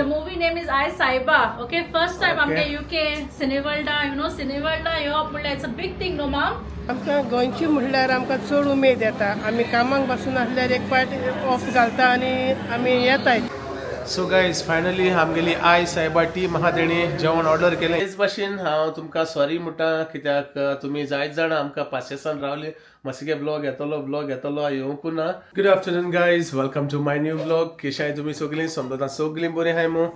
The movie name is I Saiba. Okay, first time Okay. आमच्या UK Cineworld, Cineworld येवप म्हणल्यार it's a big thing, no mom? आमकां गोंयची म्हणल्यार आमकां चड उमेद येता. आमी कामाक पासून आसल्यार एक पाट ऑफ घालता आनी आमी येताय. सो गायज फायनली आमगेली आय सायबा टीम आहा तेणी जेवण ऑर्डर केलें. हेच भाशेन हांव तुमकां सॉरी म्हणटा कित्याक तुमी जायत जाणां आमकां पासेसान रावले. मातशे ब्लॉग येतलो येवंकू ना. Good afternoon guys, welcome to my new blog. केशाय तुमी सगळीं समजता सगळीं बरीं आहाय मू.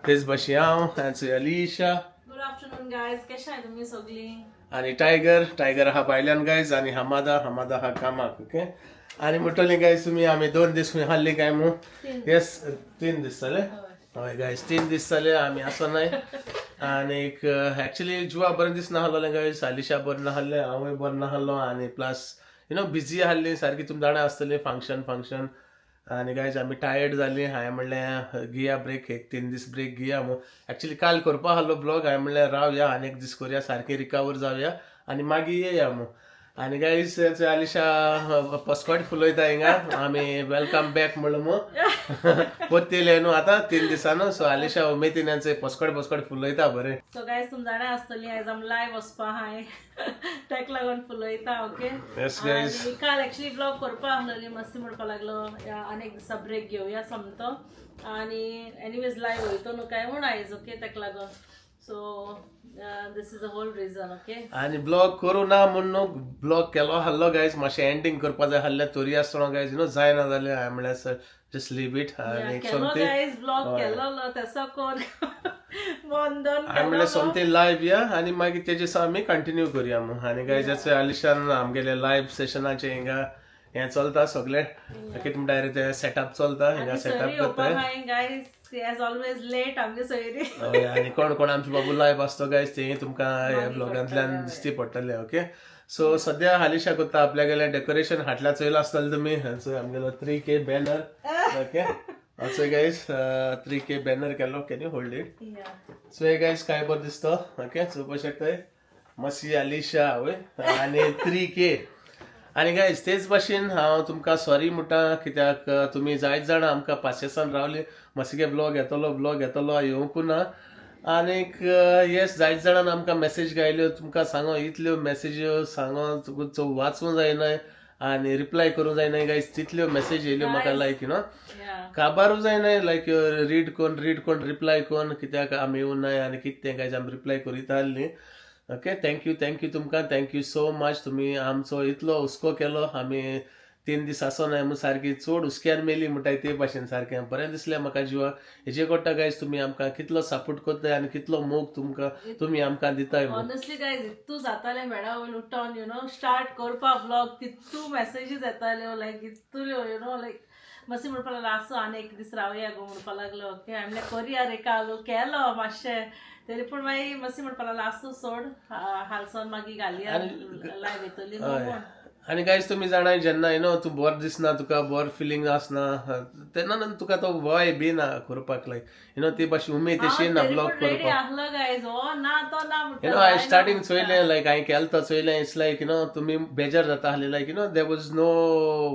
तेच भाशेन हांव आनी अलिशा Good afternoon guys, कशें आहाय तुमी सगळीं? आणि टायगर आहा भायल्यान गायज आणि हमादा आहा कामाक. ओके आणि म्हणटली गायज तुमी आमी 2 दीस खंय हाल्ली काय मू. येस 3 दीस जाले. हय गायज 3 दीस जाले आमी आसनाय. आणि एक्चुअली जुवा बरें दीस नाहलोलें गायज. अलिशा बरें नाहल्लें, हांवूय बरें नाहलो आणि प्लस बिजी आसली सारकी. तुमी जाणा आसतली फंक्शन आणि गायज आमी टायर्ड जाली. हांवें म्हणलें घेया ब्रेक, एक 3 दीस ब्रेक घेया मू. एक्चुअली काल करपा आसलो ब्लॉग, हांवें म्हणलें रावया आनी एक दीस करूया, सारकें रिकवर जावया आनी मागीर येया मू. आनी गायज अलिशा पस्कोट फुलयता हिंगा. आमी वेलकम बॅक म्हणलो मू. पोतेले न्हू आतां 3 दिसांनी. सो अलिशा उमेदीन यांचे पस्कोट फुलयता बरें. So guys, तुमी जाणा आसतली आयज आमी लायव्ह वचपा आहाय. तेका लागून फुलयता. Okay Yes, guys. आनी काल एक्चुअली ब्लॉग करपा आसलोली, मस्ती म्हणपा लागलो आनी एक दिसा ब्रेक घेवया समतो. आनी एनीवेज लायव्ह वयतो न्हू काय म्हूण आयज. ओके तेका लागून so this is the whole reason. Okay आणि ब्लॉग करू ना म्हणून ब्लॉग केलो हल्लो गायज. मातशें एंडिंग करपा जाय हल्लें तोरी आसतना गायज जायना जालें. हांवें म्हणल्यार सर जस्ट लीव इट. आनी केलो गायज ब्लॉग केलो तेसो कोण बंदन हांवें म्हणलें सोमतें लायव्ह या आनी मागीर तेजे आमी कंटिन्यू करुया मू. आनी गायज अलिशान आमगेले लायव्ह सेशनाचे हिंगा हें चलता सगळें. कितें म्हणटा ते सेटअप चलता हिंगा. सेटअप करताय गायज एज ऑलवेज लेट आमगे सोयरी. हय. आनी कोण आमचे बाबू लायव्ह आसतो गायज ते तुमकां ह्या ब्लॉगांतल्यान दिसती पडटले. ओके सो सद्या हालिशा कोत्ता आपल्यागेले डेकोरेशन हाटल्या चोयला आसतले तुमी. आमगेलो 3K banner. Okay so guys 3K banner केलो. Can you hold it. So हे गायज काय बरं दिसतो. ओके चोवपा शकताय मसी अलिशा वय आनी 3K. आनी गायज तेच भाशेन हांव तुमकां सॉरी म्हणटा कित्याक तुमी जायत जाणां आमकां पासेसान रावले. मातशे ब्लॉग येतलो येवंकू ना. आनीक येस जायत जाणांन आमकां मेसेज घायल्यो. तुमकां सांगो इतल्यो मेसेज्यो सांगो वाचूं जायनाय आनी रिप्लाय करूं जायनाय गायज. तितल्यो मेसेज येयल्यो म्हाका लायक काबारूच जायनाय लायक रीड कोन रिप्लाय कोन कित्याक आमी येवं नाय आनी कितें तें गायज आमी रिप्लाय करीत आसली. ओके थँक्यू तुमकां. Thank you so much. तुमी आमचो इतलो हुस्को केलो. आमी 3 दीस आसोनाय म्हूण सारकी चड हुस्क्यान मेली म्हणटाय ते भाशेन सारकें बरें दिसलें म्हाका जिवाक. हेजे कोट्टा गायज तुमी आमकां कितलो सपोर्ट करताय आनी कितलो मोग तुमी आमकां दिताय. ऑनेस्टली गायज इतू जातालें मेळा वयल्यान उठोन स्टार्ट करपा ब्लॉग तितू मेसेजीस येताल्यो लायक इतल्यो लायक मस्ती म्हणपा लागलो आसो आनी एक दीस रावया गो म्हणपा लागलो. ओके हांवें कोरिया रे कालो केलो मातशें तरी पूण मागीर मस्ती म्हणपा लागलो आसूं सोड हालसोन मागीर घालया लायव्ह येतली म्हणून. आनी गायज तुमी जाणाय जेन्ना तूं बरें दिसना तुका बरें फिलींग आसना तेन्ना तुका तो वय बी ना करपाक लायक ती भाशेन उमेद तशी ना ब्लॉग करपाक. आहलो गायज हो ना तो ना हांवें स्टार्टींग चोयलें लायक हांवें केलो तो चोयलें. इट्स लायक तुमी बेजार जाता आहले like there was no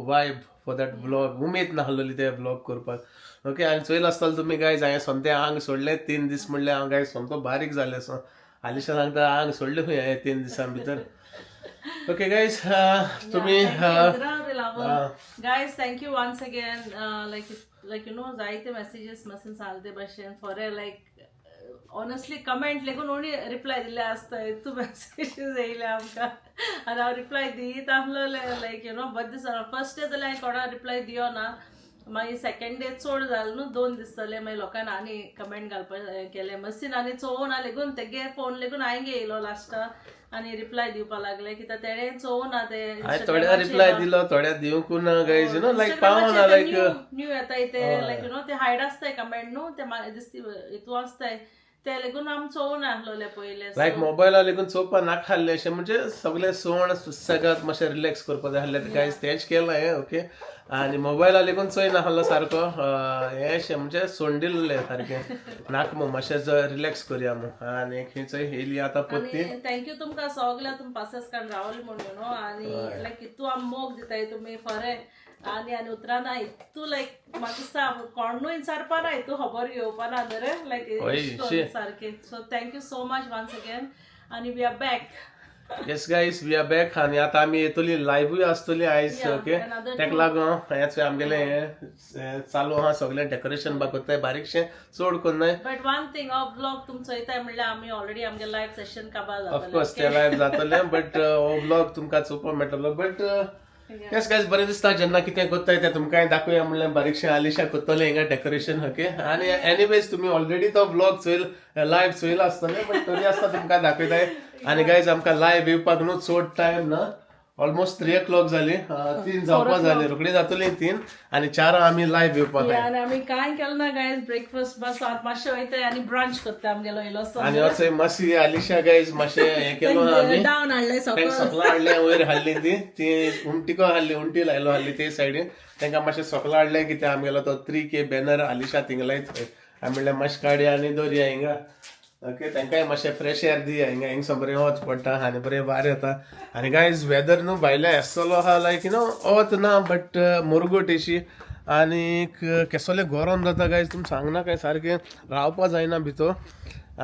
vibe for that blog. उमेद नाहलोली ते ब्लॉग करपाक. ओके हांवें चोयलो आसतलो तुमी गायज. हांवें सोमतें आंग सोडलें 3 दीस म्हणलें हांव गायज सोमतो बारीक जालें. सो हालीशा सांगता आंग सोडलें खंय हांवें 3 दिसां भितर. ओके गायज तुमी गायज थँक्यू वन्स अगेन लायक जायते मेसेजीस मसीन सांगते भाशेन for like honestly comment lagoon only reply दिले आसताय. तू मेसेजीस येयले आमकां आनी हांव रिप्लाय दित आसलोले लायक बरें दिसना. फर्स्ट डे जाल्यार हांवें कोणा रिप्लाय दियो ना. मागीर सेकंड डे चड जालें न्हू 2 दीस जाले. मागीर लोकांनी आनी कमेंट घालपा केले मस्तीन आनी चोवना लेगून तेगे फोन लेगून हांवें येयलो लास्टा आनी रिप्लाय दिवपा लागले कित्याक तेणें चोवना ते. हांवें थोड्या रिप्लाय दिलो थोड्या दिवंकू ना गायज लायक पावना लायक न्यू येताय ते लायक ते हायड आसताय कमेंट न्हू ते दिसती हितू आसताय ते लेगून आमी चोवना आसलोले पयले. लायक मोबायला लेगून चोवपा नाका आहलें अशें म्हणजे सगळें सोण सुसेगाद मातशें रिलॅक्स करपा जाय आहलें गायज तेंच केलें. ओके आनी मोबायला लेगून चोयना आहलो सारको हें अशें म्हणजे सोडून दिल्लें सारकें नाका मू मातशें रिलॅक्स करया मू. आनी खंयचो येयली आतां पोत्ती. थँक्यू तुमकां सगल्या तुमी पासेस काडून रावले म्हणून आनी लायक इतू आमी मोग दिताय तुमी फरें आनी उतराना तू लायक म्हाका दिसता कोणूय विचारपाना तू खबर घेवपाना न्हू रे लायक सारखे so thank you so much once again आणि we are back yes guys we are back आणि आता आम्ही येतली लाईव्हूय आसतली आयज ओके तेका लागून हेच आमगेले चालू आहा सगळें डेकोरेशन बा कोत्ताय बारीकशें चड कोन्नाय बट वन थिंग हो ब्लॉग तुमचो येता म्हणल्यार आमी ऑलरेडी आमगे लायव्ह सेशन काबार जातले ऑफकोर्स ते लायव्ह जातले बट हो ब्लॉग तुमकां चोवपाक मेळटलो बट येस गायज बरें दिसता जेन्ना कितें कोत्ताय तें तुमकांय दाखोवया म्हणल्यार बारीकशें आलिशा कोत्तलें हिंगा डेकोरेशन ओके आनी एनीवेज तुमी ऑलरेडी तो ब्लॉग लायव्ह चोयलो आसतले बट तरी आसता तुमकां दाखयताय आनी गायज आमकां लायव्ह येवपाक न्हू चड टायम ना ऑलमोस्ट 3 o'clock जाली 3 जावपाक जाली रोखडी जातली 3 आनी 4 आमी लायव्ह येवपाक आनी आमी कांय केलें ना गायज ब्रेकफास्ट बस मातशें वयताय आनी ब्रंच करता आमगेलो इलोसो आनी अशें मातशी आलिशा गायज मातशें हें केलो आमी डावन हाडलें सकला हाडलें वयर हाडली ती उंटिको हाडली उंटी लायलो हाडली ते सायडीन तांकां मातशें सकला हाडलें कित्याक आमगेलो तो 3K बॅनर आलिशा थिंगा लायत हांवें म्हणलें मातशें काडया आनी दवरया हिंगा ओके तांकांय मातशें फ्रेश एअर दिया हिंगा हिंगसर बरें वच पडटा आनी बरें वारें येता आनी गायज वेदर न्हू भायल्या एसलो आहा लायक वत ना बट मुरगूट एशी आनीक केसोलें गरम जाता गायज तुमी सांगना काय सारकें रावपा जायना भितर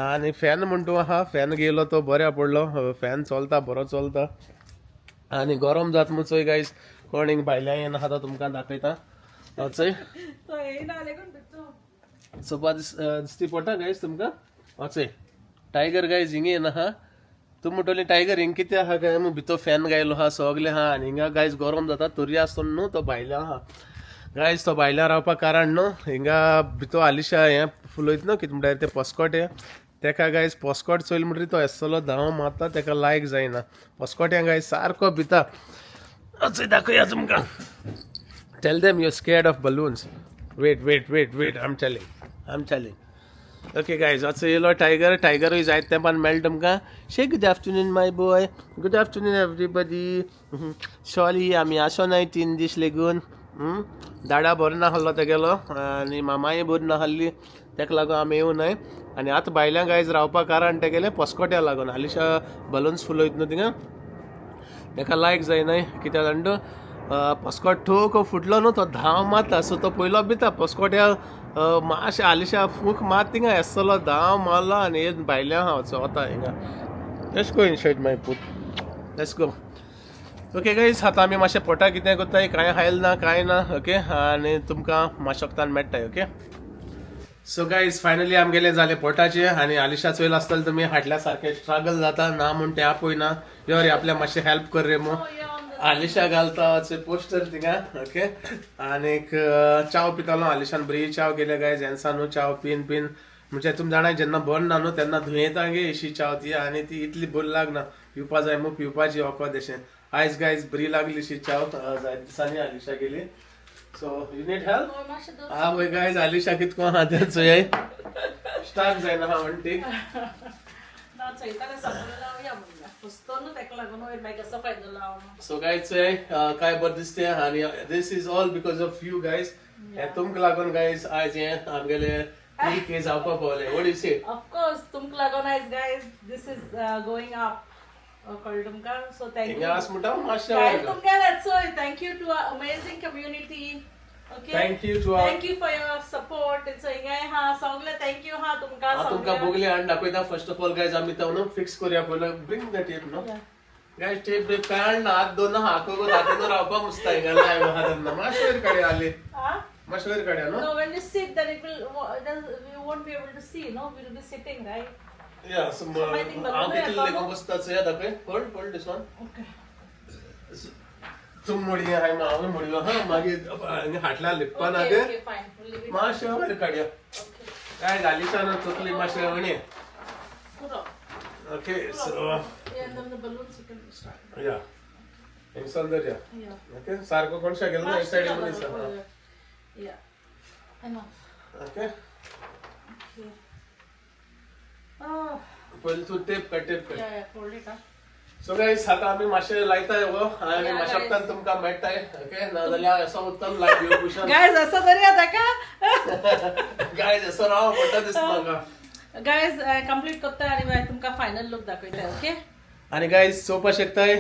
आनी फॅन म्हणटू आहा फॅन घेयलो तो बऱ्या पडलो फॅन चलता बरो चलता आनी गरम जाता मुचोय चोय गायज कोण हिंग भायल्या येना आहा तो तुमकां दाखयता चोय सोपा दिसती पडटा गायज तुमकां वचय टायगर गायज हिंग येना आहा तूं म्हणटली टायगर हिंग कितें आहा काय भितर फॅन गायलो आहा सगलें आहा आनी हिंगा गायज गरम जाता तरी आसतना न्हू तो भायल्या आहा गायज तो भायल्या रावपा कारण न्हू हिंगा भितर आलिशा हें फुलयत न्हू कितें म्हणटा तें पस्कोटे तेका गायज पस्कोट चोयल म्हणटरी तो एसलो धांव मारता तेका लायक जायना पस्कोट्यां गायज सारको भिता चोय दाखोवया तुमकां tell them you scared of balloons wait I'm telling okay guys असो येयलो टायगरूय जायत तेंपान मेळटा तुमकां शे good afternoon my boy good afternoon everybody sorry आमी आसोनाय 3 दीस लेगून दाडा बरो ना आहलो तेगेलो आनी मामाय बरी ना आहली तेका लागून आमी येवनाय आनी आतां भायल्या गायज रावपा कारण तेगेलें पस्कोट्या लागून हालींशा बलून्स फुलयत न्हू थिंगा तेका लायक जायनाय कित्याक जाणटो पस्कोट ठोक फुटलो न्हू तो धांव मारता सो तो पयलो भिता पस्कोट्या मातशें हालींशा फूक मार थिंगा एसलो धांव मारलो आनी हे भायल्या आहा वता हिंगा लेट्स गो इनसायड माय पूत लेट्स गो ओके गायज आतां आमी मातशें पोटा कितें कोत्ताय कांय खायल ना कांय ना ओके आनी तुमकां मातशें मेळटाय ओके सो गायज फायनली आमगेलें जालें पोटाचें आनी आलिशा चोयल आसतलें तुमी हाटल्या सारकें स्ट्रगल जाता ना म्हूण तें आपय ना यो रे आपल्या मातशें हेल्प कर रे मो आलिशा घालता पोस्टर थिंगा ओके आनीक चाव पितालो आलिशान बरी चाव केल्या गायज एन्सा न्हू चाव पीन म्हणजे तुमी जाणाय जेन्ना बंद ना न्हू तेन्ना दुयेंता गे अशी चाव ती आनी ती इतली बरी लागना पिवपा जाय मू पिवपाची वखद अशें आयज गायज बरी लागली शी चाव जायत दिसांनी आलिशा गेली सो यू नीड हेल्प हा पळय गायज आलिशा कितको आहा तें चोय स्टार्ट जायना हा म्हणटी सो गायज चोय काय बरें दिसते आनी this is all because of you guys तुमकां लागून गायज आयज हें आमगेले 3K जावपा पावले what you say of course तुमकां लागून आयज guys this is going up कळ्ळें तुमकां सो थँक्यू आस म्हणटा मातशें thank you to amazing community okay thank you for your support it's हिंगाय हा सगळे थँक यू हा तुमकां तुमकां बोगले हाडून दाखयता फर्स्ट ऑफ ऑल गायज आमी तो न्हू फिक्स करूया पयलो ब्रिंग द टेप न्हू गायज टेप ब्रेक काय हाडना हात दोन हाक दाखोवन रावपाक मुस्ता हिंगा लायव्ह आहा तेन्ना मातशें वयर काडया आली मातशें वयर काडया न्हू No, when you sit, then it will. You won't be able to see. No, we will be sitting, right? या हांव कितले लेगून बसता चोया दाखय होल्ड दिस वन Okay. तुम मोडी हाय हांवें मोडलो हा मागीर हाटल्या लिपपा ना Okay, ते okay, fine. We'll leave it. मातशें वयर काडया Okay. काय घालीसान चुकली मातशें म्हणे Put up. Okay so Yeah, and then the balloons you can start. या हिंगसान दर्या Yeah. ओके सारको कोणशा गेलो ना साइड मध्ये Yeah. Enough. Okay Okay. Oh. पहिले तू टेप कर Yeah, hold it, huh? So guys आता आम्ही मातशें लायताय गो आनी Yeah, मातशें तुमकां मेळटाय ओके ना जाल्यार असो उत्तम लायव येवं कुशन Guys, असं तरी आता का? गाइस असो राव पडटा दिसता म्हाका Guys, complete करता आणि तुमका फायनल लुक दाखवता ओके आणि गाईज चोवपा शकताय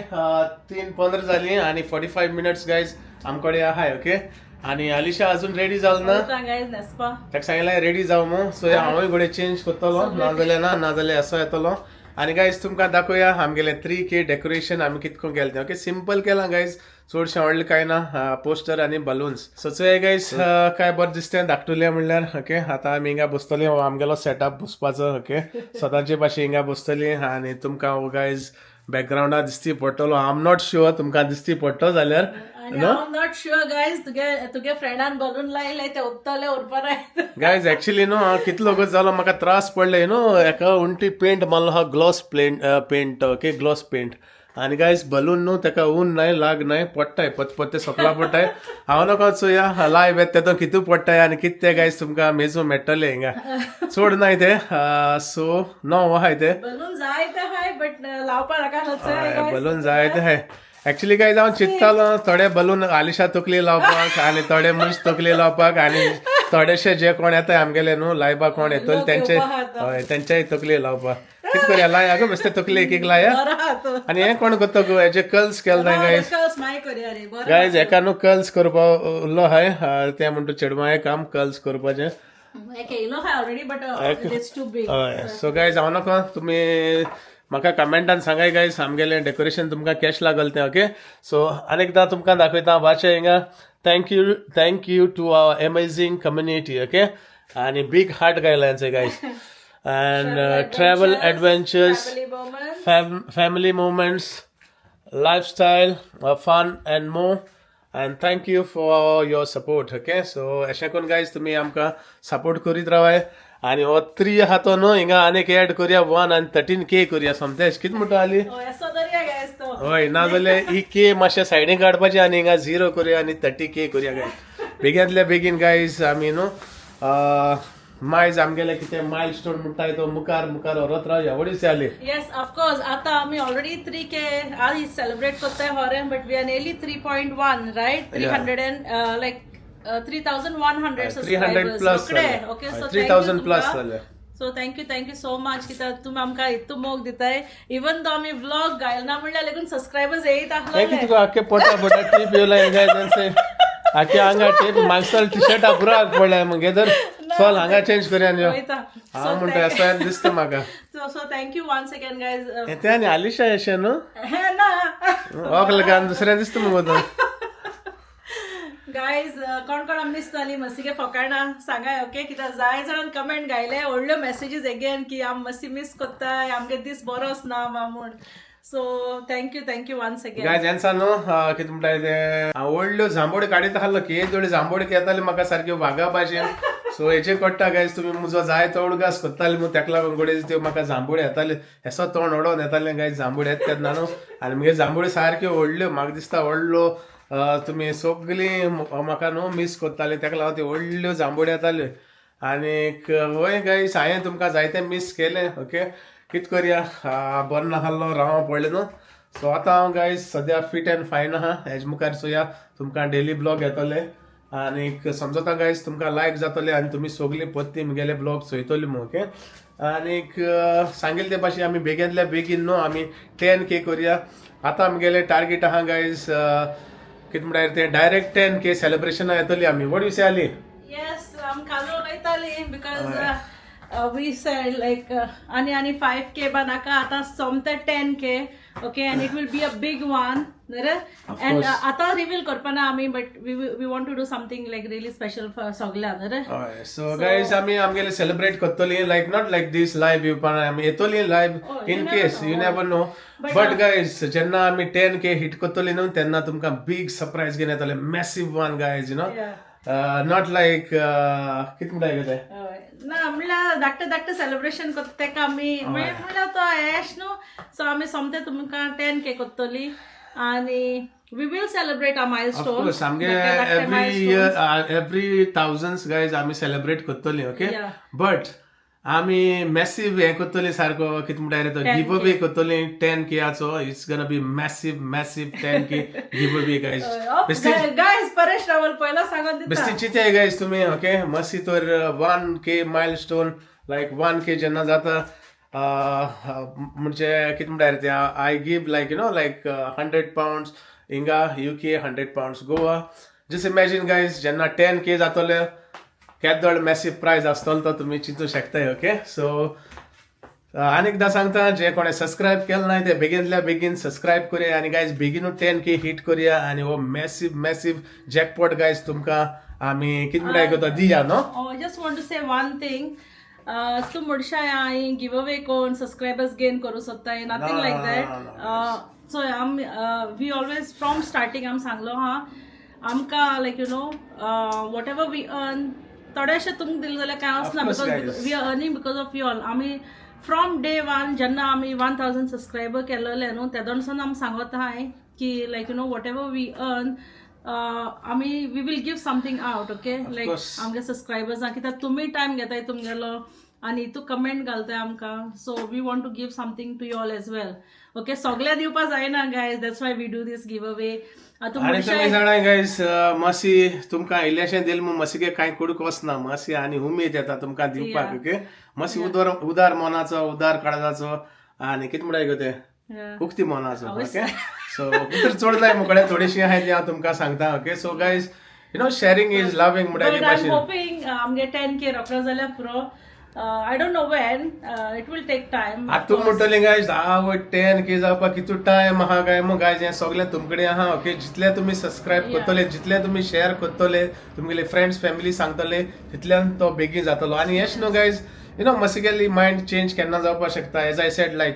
3:15 झाली आणि 45 मिनिट्स गाईज आमकडे आहे ओके. आणि अलिशा अजून रेडी जाल ना गायज नेसपा ताका सांगला रेडी जाव मग सो हांवूय घोडे चेंज करतलो नाजाल्यार असो येतलो. आणि गाईज तुमकां दाखोवया आमगेलें 3K डेकोरेशन आमी कितको केलें ओके. सिंपल केलां गाईज, चडशें व्हडलें कांय ना, पोस्टर आनी बलून्स. सो चोय गाईज काय बरें दिसतें धाकटुलें म्हणल्यार ओके. आतां आमी हिंगा बसतलीं, हो आमगेलो सेटअप बसपाचो ओके. स्वताचे भाशेन हिंगा बसतलीं आनी तुमकां गाईज बॅकग्रावंडा दिसती पडटलो. आय एम नॉट शुअर तुमकां दिसती पडटो जाल्यार नॉट शुअर गायज तुगे फ्रेंडान बलून लायले ते उत्तले उरपा नाय गायज एक्चुअली न्हू कितलो गोत जालो म्हाका त्रास पडले न्हू एका उंटी पेंट मारलो हा gloss paint okay gloss paint. आणि गायज बलून न्हू तेका ऊन नाय लाग नाय पडटाय पत्ते सकला पडटाय. हांव नका चोया लायव येता तेतून कितू पडटाय आनी कितें ते गायज तुमकां मेजू मेळटले हिंगा. चड नाय ते सो नो हाय ते बलून जाय ते हाय बट लावपा नाका बलून जाय ते हाय. एक्चुअली काय जाऊन चिंततालो थोडे बलून आलिशा तकली लावपाक आनी थोडे मुंज तकली लावपाक आनी थोडेशे जे कोण येताय आमगेले न्हू लायबा कोण येतले तेंच्याय तकली लावपाक. कितें करया लाया गो बेश्टे तकली एक लाया. आनी हे कोण करता गो हेजे कर्ल्स केले नाय गायज. गायज हेका न्हू कर्ल्स करपा उरलो हाय ते म्हणटा चेडवाय काम कर्ल्स करपाचें. सो गायज हांव नका तुमी म्हाका कमेंटान सांगाय गायज आमगेलें डेकोरेशन तुमकां कॅश लागल तें ओके. सो आनेकदां तुमकां दाखयता वाचे हिंगा. Thank you to our amazing community okay. आनी बिग हार्ट गायला हेंचे guys. and travel adventures, family moments, lifestyle, fun and more. And thank you for your support okay. So अशें करून गायज तुमी आमकां सपोर्ट करीत रावाय. आणि हो 3 आहा तो न्हू हिंगा आनीक एड करुया 1 आनी 13K करुया समतेश कितें म्हणटा आली हय. नाजाल्यार ही K मातशें सायडीन काडपाचें आनी हिंगा 0 करुया आनी 30K करुया गायज. बेगींतल्या बेगीन गायज आमी न्हू मायज आमगेले कितें मायलस्टोन म्हणटाय तो मुखार व्हरत रावया व्हडीशी आली. येस ऑफकोर्स आतां आमी ऑलरेडी 3K आज सेलिब्रेट करताय हॉरेन but we are nearly 3.1 right 300 and like 3,100 300 plus okay. So 3,000 plus जाले. सो थँक्यू सो मच कित्याक तुमी आमकां इतू मोग दिताय. इवन दो आमी व्लॉग घालना म्हणल्यार लेगून सबस्क्रायबर्स येयत थँक्यू तुका आख्खे पोटा ट्रीप येवला एन्जॉय आख्खे हांगा टेप मागसाल टी शर्टा पुरो पडल्या मग जर चल हांगा चेंज करया न्हू हांव म्हणटा असो दिसता म्हाका. So thank you once again guys. ते आनी आलिशा अशें न्हू ओक लगान दुसऱ्या दिसता मगो गायज कोण कोण आमी दिसताली मस्सीगे फकाणा सांगाय ओके. कित्याक जाय जाणांन कमेंट घायले व्हडल्यो मेसेजीस एगेन की आम मस्सी मिस कोत्ताय आमगे दीस बरोच ना म्हूण. So thank you once again guys हेंचा न्हू कितें म्हणटाय ते व्हडल्यो जांबोडी काडीत आसलो की एक जोडी जांबोडी येताली म्हाका सारक्यो वागा भाशेन. सो हेचे कोट्टा गायज तुमी म्हजो जाय तो उडगास कोत्ताली न्हू तेका लागून गोडे त्यो म्हाका जांबोडी येताली हेसो तोंड ओडोन येताले गायज जांबोडी येत तेन्ना न्हू. आनी म्हगे जांबोडी सारक्यो व्हडल्यो म्हाका दिसता व्हडलो तुमी सगळीं म्हाका न्हू मिस कोत्ताली तेका लागून त्यो व्हडल्यो जांबोडी येताल्यो. आनीक वय गायज हांवें तुमकां जायतें मिस केलें ओके. कितें करया बरो नाहलो रावो पडलें न्हू. सो आतां हांव गायज सद्या फिट एंड फायन आहा. हेजे मुखार चोया तुमकां डेली ब्लॉग येतले आनीक समजता गायज तुमकां लायक जातले आनी तुमी सगळीं पत्ती म्हगेले ब्लॉग चोयतली मग ओके. आनीक सांगिल्ले ते भाशेन आमी बेगींतल्या बेगीन न्हू आमी 10K करुया. आतां आमगेले टार्गेट आहा गायज कितें म्हणटाय ते डायरेक्ट 10K सेलिब्रेशनां येतली आमी व्हड विशय आली. येस आमी कालो वयताली because we said like ani 5K banaka ata somte 10K okay and it will be a big one and ata reveal korpana ami but we want to do something like really special for sogla so guys ami amgele celebrate kottoli like not like this live you pan ami etoli live in case you never know but guys jenna ami 10K hit kottoli no tenna tumka big surprise gene etole massive one guys you know not like कित म्हणटाय गो ते ना म्हणल्यार धाकटे celebration करता तेका आमी म्हणल्यार तो एश न्हू. सो आमी सोमते तुमकां 10K कोत्तली आनी we will celebrate our milestone. Of course, every thousands guys आमी सेलिब्रेट कोत्तली ओके. बट आमी मॅसिव हे कोत्तली सारको कितें म्हणटाय रे तो गिव अवे कोत्तली 10K आचो. It's gonna be massive 10K give away guys. Guys Paresh Rawal पहिला सांगून दिता बेस्टी चिंते गायज तुमी ओके. मस्ती तर 1K माइलस्टोन लायक 1K जेन्ना जाता म्हणजे किती म्हणटा ते आय गिव लायक लायक £100 हिंगा UK, £100 Goa. Just imagine guys जेन्ना 10K जातले केदोड मॅसिव प्रायज आसतलो तो तुमी चिंतू शकताय. ओके, सो अनेकदा सांगता जे कोणे सबस्क्राईब केलं नाही ते बेगिनल्या बेगीन सबस्क्राईब करूया आणि गायज बेगीनूच 10K हिट करूया आणि हो मॅसिव जॅकपॉट गायज तुमकां आमी कितें म्हणटा करता दिया नो. I just want to say one thing. तू मुडशा हांय गिव अवे कोण सबस्क्रायबर्स गेन करू सोदताय, nothing like that. So we always from starting आमी सांगलो हा आमकां like whatever we earn थोडेशे तुमकां दिले जाल्यार कांय वचना, because we are earning because of you all. आमी फ्रॉम डे वन जेन्ना आमी 1000 सबस्क्रायबर केलेले न्हू तेदोनसून आमी सांगत आहाय की like whatever we earn आमी we will give something out. Okay, like आमगे सबस्क्रायबर्सांक कित्याक तुमी टायम घेताय तुमगेलो आनी तू कमेंट घालताय आमकां, so we want to give something to you all as well. Okay, सगळ्या दिवपा जायना guys, that's why we do this giveaway. आणि तुम्ही जाणाय गायज मातशी तुमकां इल्लेशें दिलें म्हूण मातशें कांय कुडूक वचना, मातशी आनी उमेद येता तुमकां दिवपाक. ओके, मातशी उदार मोनाचो, उदार काळजाचो आनी कितें म्हणटाय गो ते उक्ती मोनाचो. ओके, सो भितर चड जाय मुकडे थोडीशी आहाय ती हांव तुमकां सांगता. Okay, so guys sharing is loving म्हणटा ती भाशेन. होपिंग आमगे 10K रोखडो जाल्यार पुरो. I don't know when. It will take time. तू म्हणटले गायज 10K जावपाक कितू टायम आहा काय मग गायज हें सगळें तुमकडे आहा. ओके, जितले तुम्ही सबस्क्राईब करतले, जितले तुम्ही शेअर करतले, तुमगेले फ्रेंड्स फॅमिली सांगतले तितल्यान तो बेगीन जातलो. आणि येस न्हू गायज मसिकली माइंड चेंज केन्ना जावपाक शकता. एज आय सेड लायक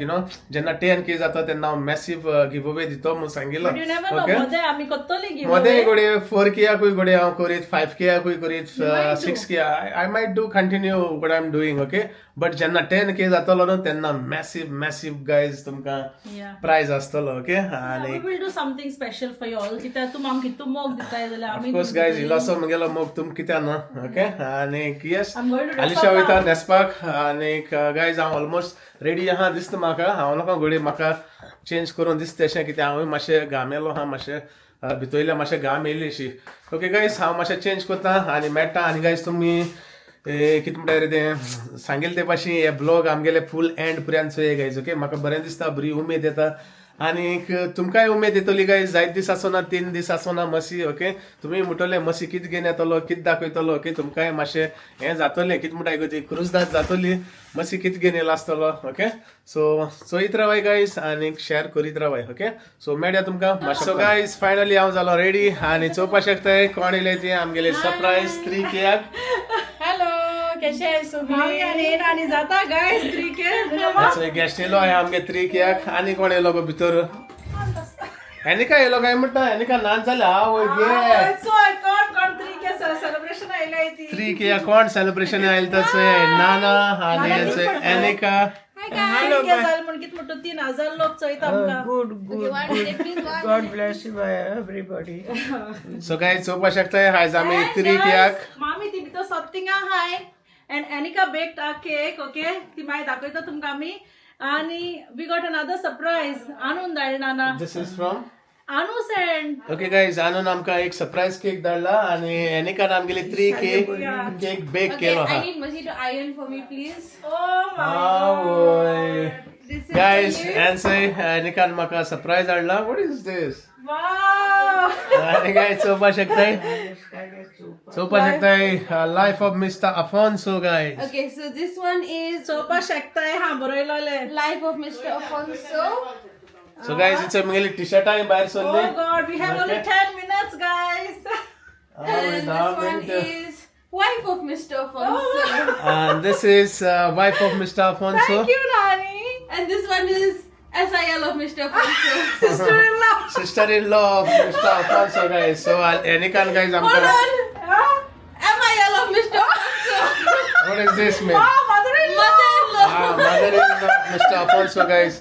जेन्ना 10K जाता तेन्ना हांव मॅसिव गिव अवे दितो म्हणून सांगिल्लो. मध्ये आमी करतली गिव मध्ये घोडे 4Kकूय घोडे हांव करीत, 5Kकूय करीत, 6K I might do continue what I am doing. Okay, but जेन्ना 10K जातलो न्हू तेन्ना मॅसिव गायज तुमकां प्रायज आसतलो. ओके, आणि we will do something special for you all. कित्याक तू आमकां कितू मोग दिताय जाल्यार आमी ऑफकोर्स गायज इल्लोसो म्हगेलो मोग तुमकां कित्याक न्हू. ओके, आणि येस हालीशा वयता न्हेसपाक आणि गायज हांव ऑलमोस्ट रेडी आहा दिसता म्हाका. हांव नाका घोडी म्हाका चेंज करून दिसता अशें कित्याक हांवूय मातशें घामेलो आहा, मातशें भितरल्या मातशें घाम येयली अशी. ओके गायज, हांव मातशें चेंज करता आनी मेळटा. आनी गायज तुमी कितें म्हणटा रे तें सांगिल्ले ते भाशेन हे ब्लॉग आमगेले फूल एंड पर्यंत चोय गायज. ओके, म्हाका बरें दिसता, बरी उमेद येता आनीक तुमकांय उमेद येतली गायज. जायत दीस आसना, 3 दीस आसना मसी. ओके, तुमी म्हणटले मसी कितें घेवन येतलो, कितें दाखयतलो. ओके, तुमकांय मातशें हें जातलें, कितें म्हणटाय गो ती क्रुजदाद जातली, मसी कितें घेवन येयलो आसतलो. ओके, सो चोयत रावाय गायज आनीक शेअर करीत रावाय. ओके, सो मेळया तुमकां मातशें. सो गायज फायनली हांव जालो रेडी आनी चोवपाक शकताय कोण येयलें तें आमगेलें सरप्रायज 3Kक. हॅलो, कशे आनी जाता गायज 3K. गेस्ट येयलो हांवें आमगे 3Kक. आनी कोण येयलो गो भितर? एनिका येयलो काय म्हणटा? एनिका नाच जाल्या. आवय गे, 3K कोण सेलिब्रेशन आयलें तर नाना आनी एनिका. म्हणून 3000 लोक चोयता आमकां. Good God bless you everybody. So guys चोवपाक शकताय आयज आमी 3Kक मामी ती भितर सत्तिंगा हाय and Annika baked a cake. Okay, ती मागीर दाखयता तुमकां आमी. आणि वी गॉट अनदर सरप्राईज. आणून धाडला नाना. दिस इज फ्रॉम अनु सेंड. ओके गायज, आणून आमकां एक सरप्राईज केक धाडला आणि एनिकान आमगेली 3K केक बेक केलो हा. I need Masi to iron for me, please. Oh my आवय This is guys, for you. एन्सर एनिकान म्हाका सरप्राईज हाडला. What is this? wow. आणि गायज चोवपाक शकताय life of mister Afonso guys. Okay, so this one is चोपा शकताय हा बरयलोले. Life of Mr. Afonso. So guys it's म्हगेली टी शर्टां भायर Oh सरली. god, we have only 10 minutes guys. And this one is Wife of Mr. Afonso. And this is wife of Mr. Afonso. Thank you Nani. And this one is SIL of Mr. Afonso. Sister-in-law. Sister-in-law of Mr. Afonso guys. So Anikan guys, I'm Hold gonna. on. Huh? MIL of Mr. Afonso. What is this, man? Oh, mother-in-law. Mother-in-law. Mother-in-law Mr. Afonso guys.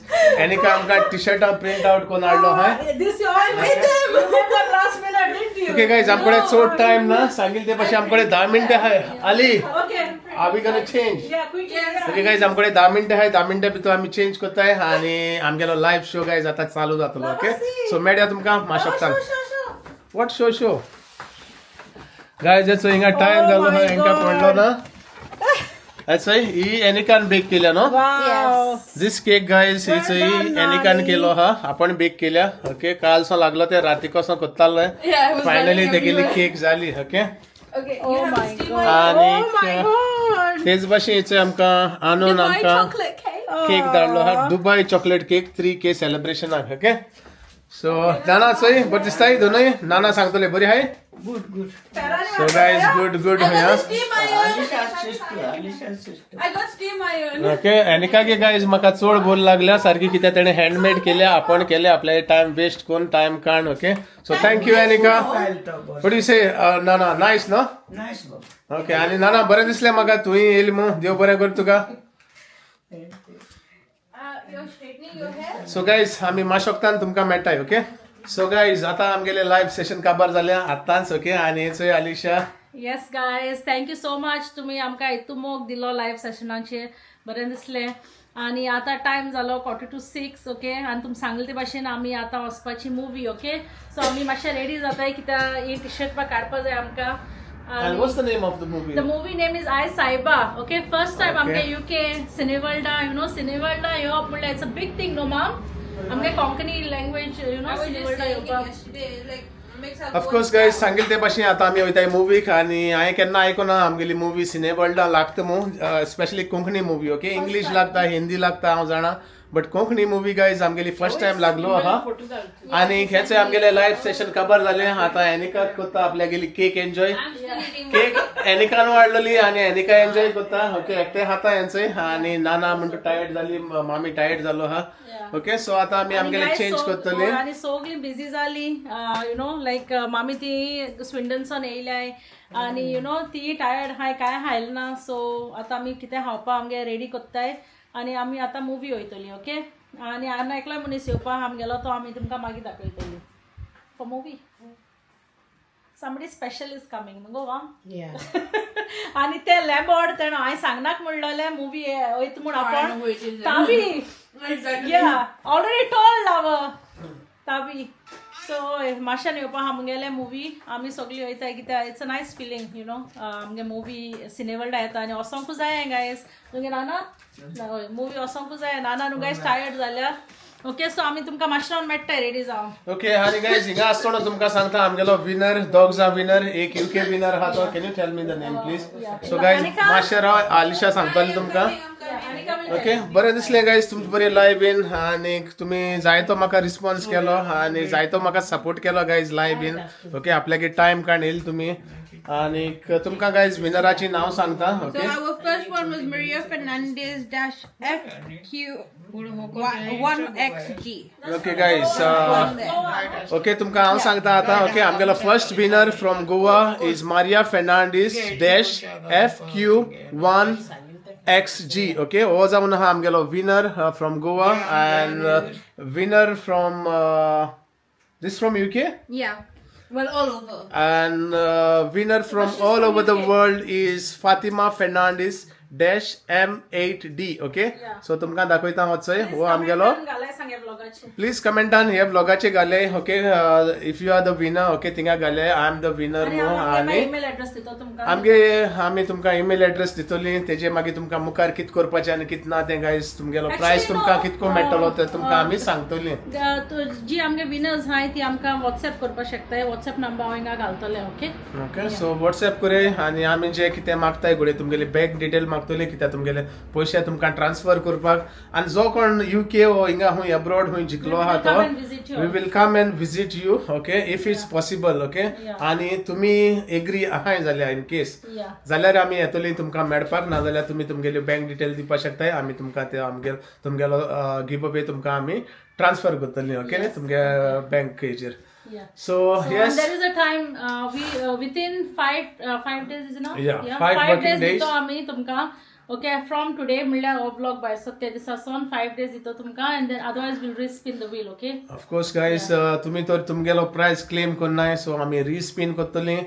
Anika amka t-shirt print out kon adlo hai. This you all made them. Remember last minute, didn't you? Okay guys, आमकडे short time ना सांगितले पाशी आमकडे 10 मिनिटं आहे. Ali, Okay. are we gonna change? Yeah, quickly. Okay guys आमकडे 10 मिनिटं आहे. 10 मिनिटं भितर आम्ही चेंज करताय आणि आमगेलो लाईव्ह शो गाइज आता चालू जातलो. ओके, सो मेळया तुमकां माशक्तान. व्हॉट शो गाइज याचो हिंगा टाइम जालो हा. हेंका पडलो ना चोय ही एनिकान बेक केल्या नो दिस केक गायज ही एनिकान केलो हा आपण बेक केल्या ओके कालसो लागलो ते राती कसो कोत्तालोय Yeah, it was finally running तेगेली everywhere. Cake जाली okay Okay, you have to steam आणि तेच भाशेन हिचो आमकां आणून my आमकां chocolate cake. केक धाडलो हा दुबय चॉकलेट केक 3K सेलिब्रेशनाक ओके सो नाना चोय बरी दिसताय दोनूय नाना सांगतले बरी हाय सो गायज गुड I हा got steam iron. I got steam iron. Okay एनिकागे गायज म्हाका चड बोल लागल्या सारखी कित्याक तेणे हँडमेड केल्या आपण केले आपले टाइम वेस्ट करून टाइम काढ ओके सो थँक्यू एनिका बडी से नाना नायस नो ओके आणि नाना बरें दिसलें म्हाका तुवें येयली मग देव बरें कर तुका You're straightening your hair? So guys आमी माशोकतान तुमकां मेळटाय ओके सो गायज आतां आमगेले लायव्ह सेशन काबार जालें आतांच ओके आनी हेचोय Alisha yes guys thank you so much तुम्ही आमकां इतू मोग दिलो लायव्ह सेशनाचेर बरें दिसलें आणि आता टायम जालो 5:45 ओके आणि तुमी सांगले ते भाशेन आमी आतां वचपाची मुवी ओके सो आमी मातशे रेडी जाताय कित्याक ही टी शर्ट काडपा जाय आमकां And what's the name of the movie? The movie name is I Saiba. Okay, first time Okay. amge UK Cineworld, Cineworld Europe म्हणल्यार it's a big thing, no ma'am. Amge Konkani language, I was just Cineworld saying it Europe. yesterday. Like, makes our of course guys सांगेल ते भाशेन आतां आमी वयताय मुवीक आनी हांवें केन्ना आयकोना आमगेली मुवी सिनेवर्ल्डा लागता मू specially Konkani movie okay English लागता हिंदी लागता हांव जाणा बट कोंकणी मुवी गायज आमगेली फर्स्ट टाइम लागलो आहा आनी हेचे आमगेले लायव्ह सेशन काबार जालें आतां एनिकाक कोत्ता आपल्यागेली केक एन्जॉय केक एनिकान वाडलेली आनी एनिका एन्जॉय कोत्ता ओके एकटे खाता हेंचोय आनी नाना म्हणटा टायर्ड जाली मामी टायर्ड जालो आहा ओके सो आतां आमी आमगेले चेंज करतली आणि सगळी बिझी जाली लायक मामी ती स्विंडनसून येयल्याय आणि ती टायर्ड हाय काय हायल ना सो आतां आमी कितें खावपा आमगे रेडी कोत्ताय आणि आमी आतां मुवी वयतली ओके आणि हांगा एकलो मनीस येवपा आमगेलो तो आमी तुमकां मागीर दाखयतली for movie somebody special is coming गो वा आणि ते लॅबॉर्ड तेणो हांवें सांगनाक म्हणलोले मुवी वयता म्हूण आपण ताबी या ऑलरेडी टोल्ड ताबी सो मातशें येवपा आमगेले मुवी आमी सगळीं वयताय कित्याक इट्स अ नायस फिलींग आमगे मुवी सिनेवर्ल्डा येता आनी वसोंकू जाय गायज तुमगे नाना मुवी वसोंकू जाय नाना न्हू गायज टायर्ड जाल्या ओके सो आमी तुमकां मातशें मेळटाय रेडी जावन ओके आनी गायज हिंगा आसतना तुमकां सांगता आमगेलो विनर दोगजा विनर एक UK विनर आहा तो can you tell me the name please so guys मातशें राव आलिशा सांगताली तुमकां ओके बरें दिसलें गायज तुमचे बरें लायव्ह इन आनी तुमी जायतो म्हाका रिस्पॉन्स केलो आनी जायतो म्हाका सपोर्ट केलो गायज लायव्ह इन ओके आपल्यागे टायम काडील तुमी आनी तुमकां गायज विनराची नांव सांगता So okay our first one was Maria Fernandez FQ1XG. Okay guys okay तुमकां हांव सांगता आतां ओके आमगेलो first winner from Goa is Maria Fernandez -FQ1XG okay हो जावन आहा आमगेलो winner from Goa and winner from this from UK Yeah. Well, all over. and winner from all over the world is Fatima Fernandez -M8D okay so तुमकां दाखयता वचय हो आमगेलो घालाय सांगे ब्लॉगाचे प्लीज कमेंटान हे ब्लॉगाचे घाले okay if you are the winner okay थिंगा घाले आय एम द विनर न्हू आनी ईमेल एड्रेस दितो तुमकां आमी तुमकां ईमेल एड्रेस दितली तेजे मागीर तुमकां मुखार कित करपाचें आनी कित ना तें गायज तुमगेलो प्रायस तुमकां कितको मेळटलो ते तुमकां आमी सांगतली जी आमगे विनर्स आहाय ती आमकां व्हॉट्सएप करपाक शकताय व्हॉट्सएप नंबर हांव हिंगा घालतले ओके ओके सो व्हॉट्सएप करे आनी आमी जे कितें मागताय घोडे तुमगेले बँक डिटेल मागतले कित्याक तुमगेले पयशे तुमकां ट्रान्सफर करपाक आनी जो कोण UK वो हिंगा हूंय अब्रॉड हूंय जिकलो आहा तो we will come and visit you okay if it's possible okay आनी तुमी एग्री आहाय जाल्यार इन केस जाल्यार आमी येतली तुमकां मेळपाक ना जाल्यार तुमी तुमगेले बँक डिटेल दिवपाक शकताय आमी तुमकां ते तुमगेलो गिव अवे तुमकां आमी ट्रान्सफर करतली ओके तुमगे बँक हेजेर So yes, there is a time within 5 days is enough. Yeah, 5 working days. दितो आमी तुमकां ओके फ्रॉम टुडे म्हणल्यार हो ब्लॉग बाय सो ते दिसासून 5 days दितो तुमकां and then otherwise will respin the wheel okay of course guys तुमी तर तुमगेलो प्रायज क्लेम करनाय सो आमी रिस्पिन करतली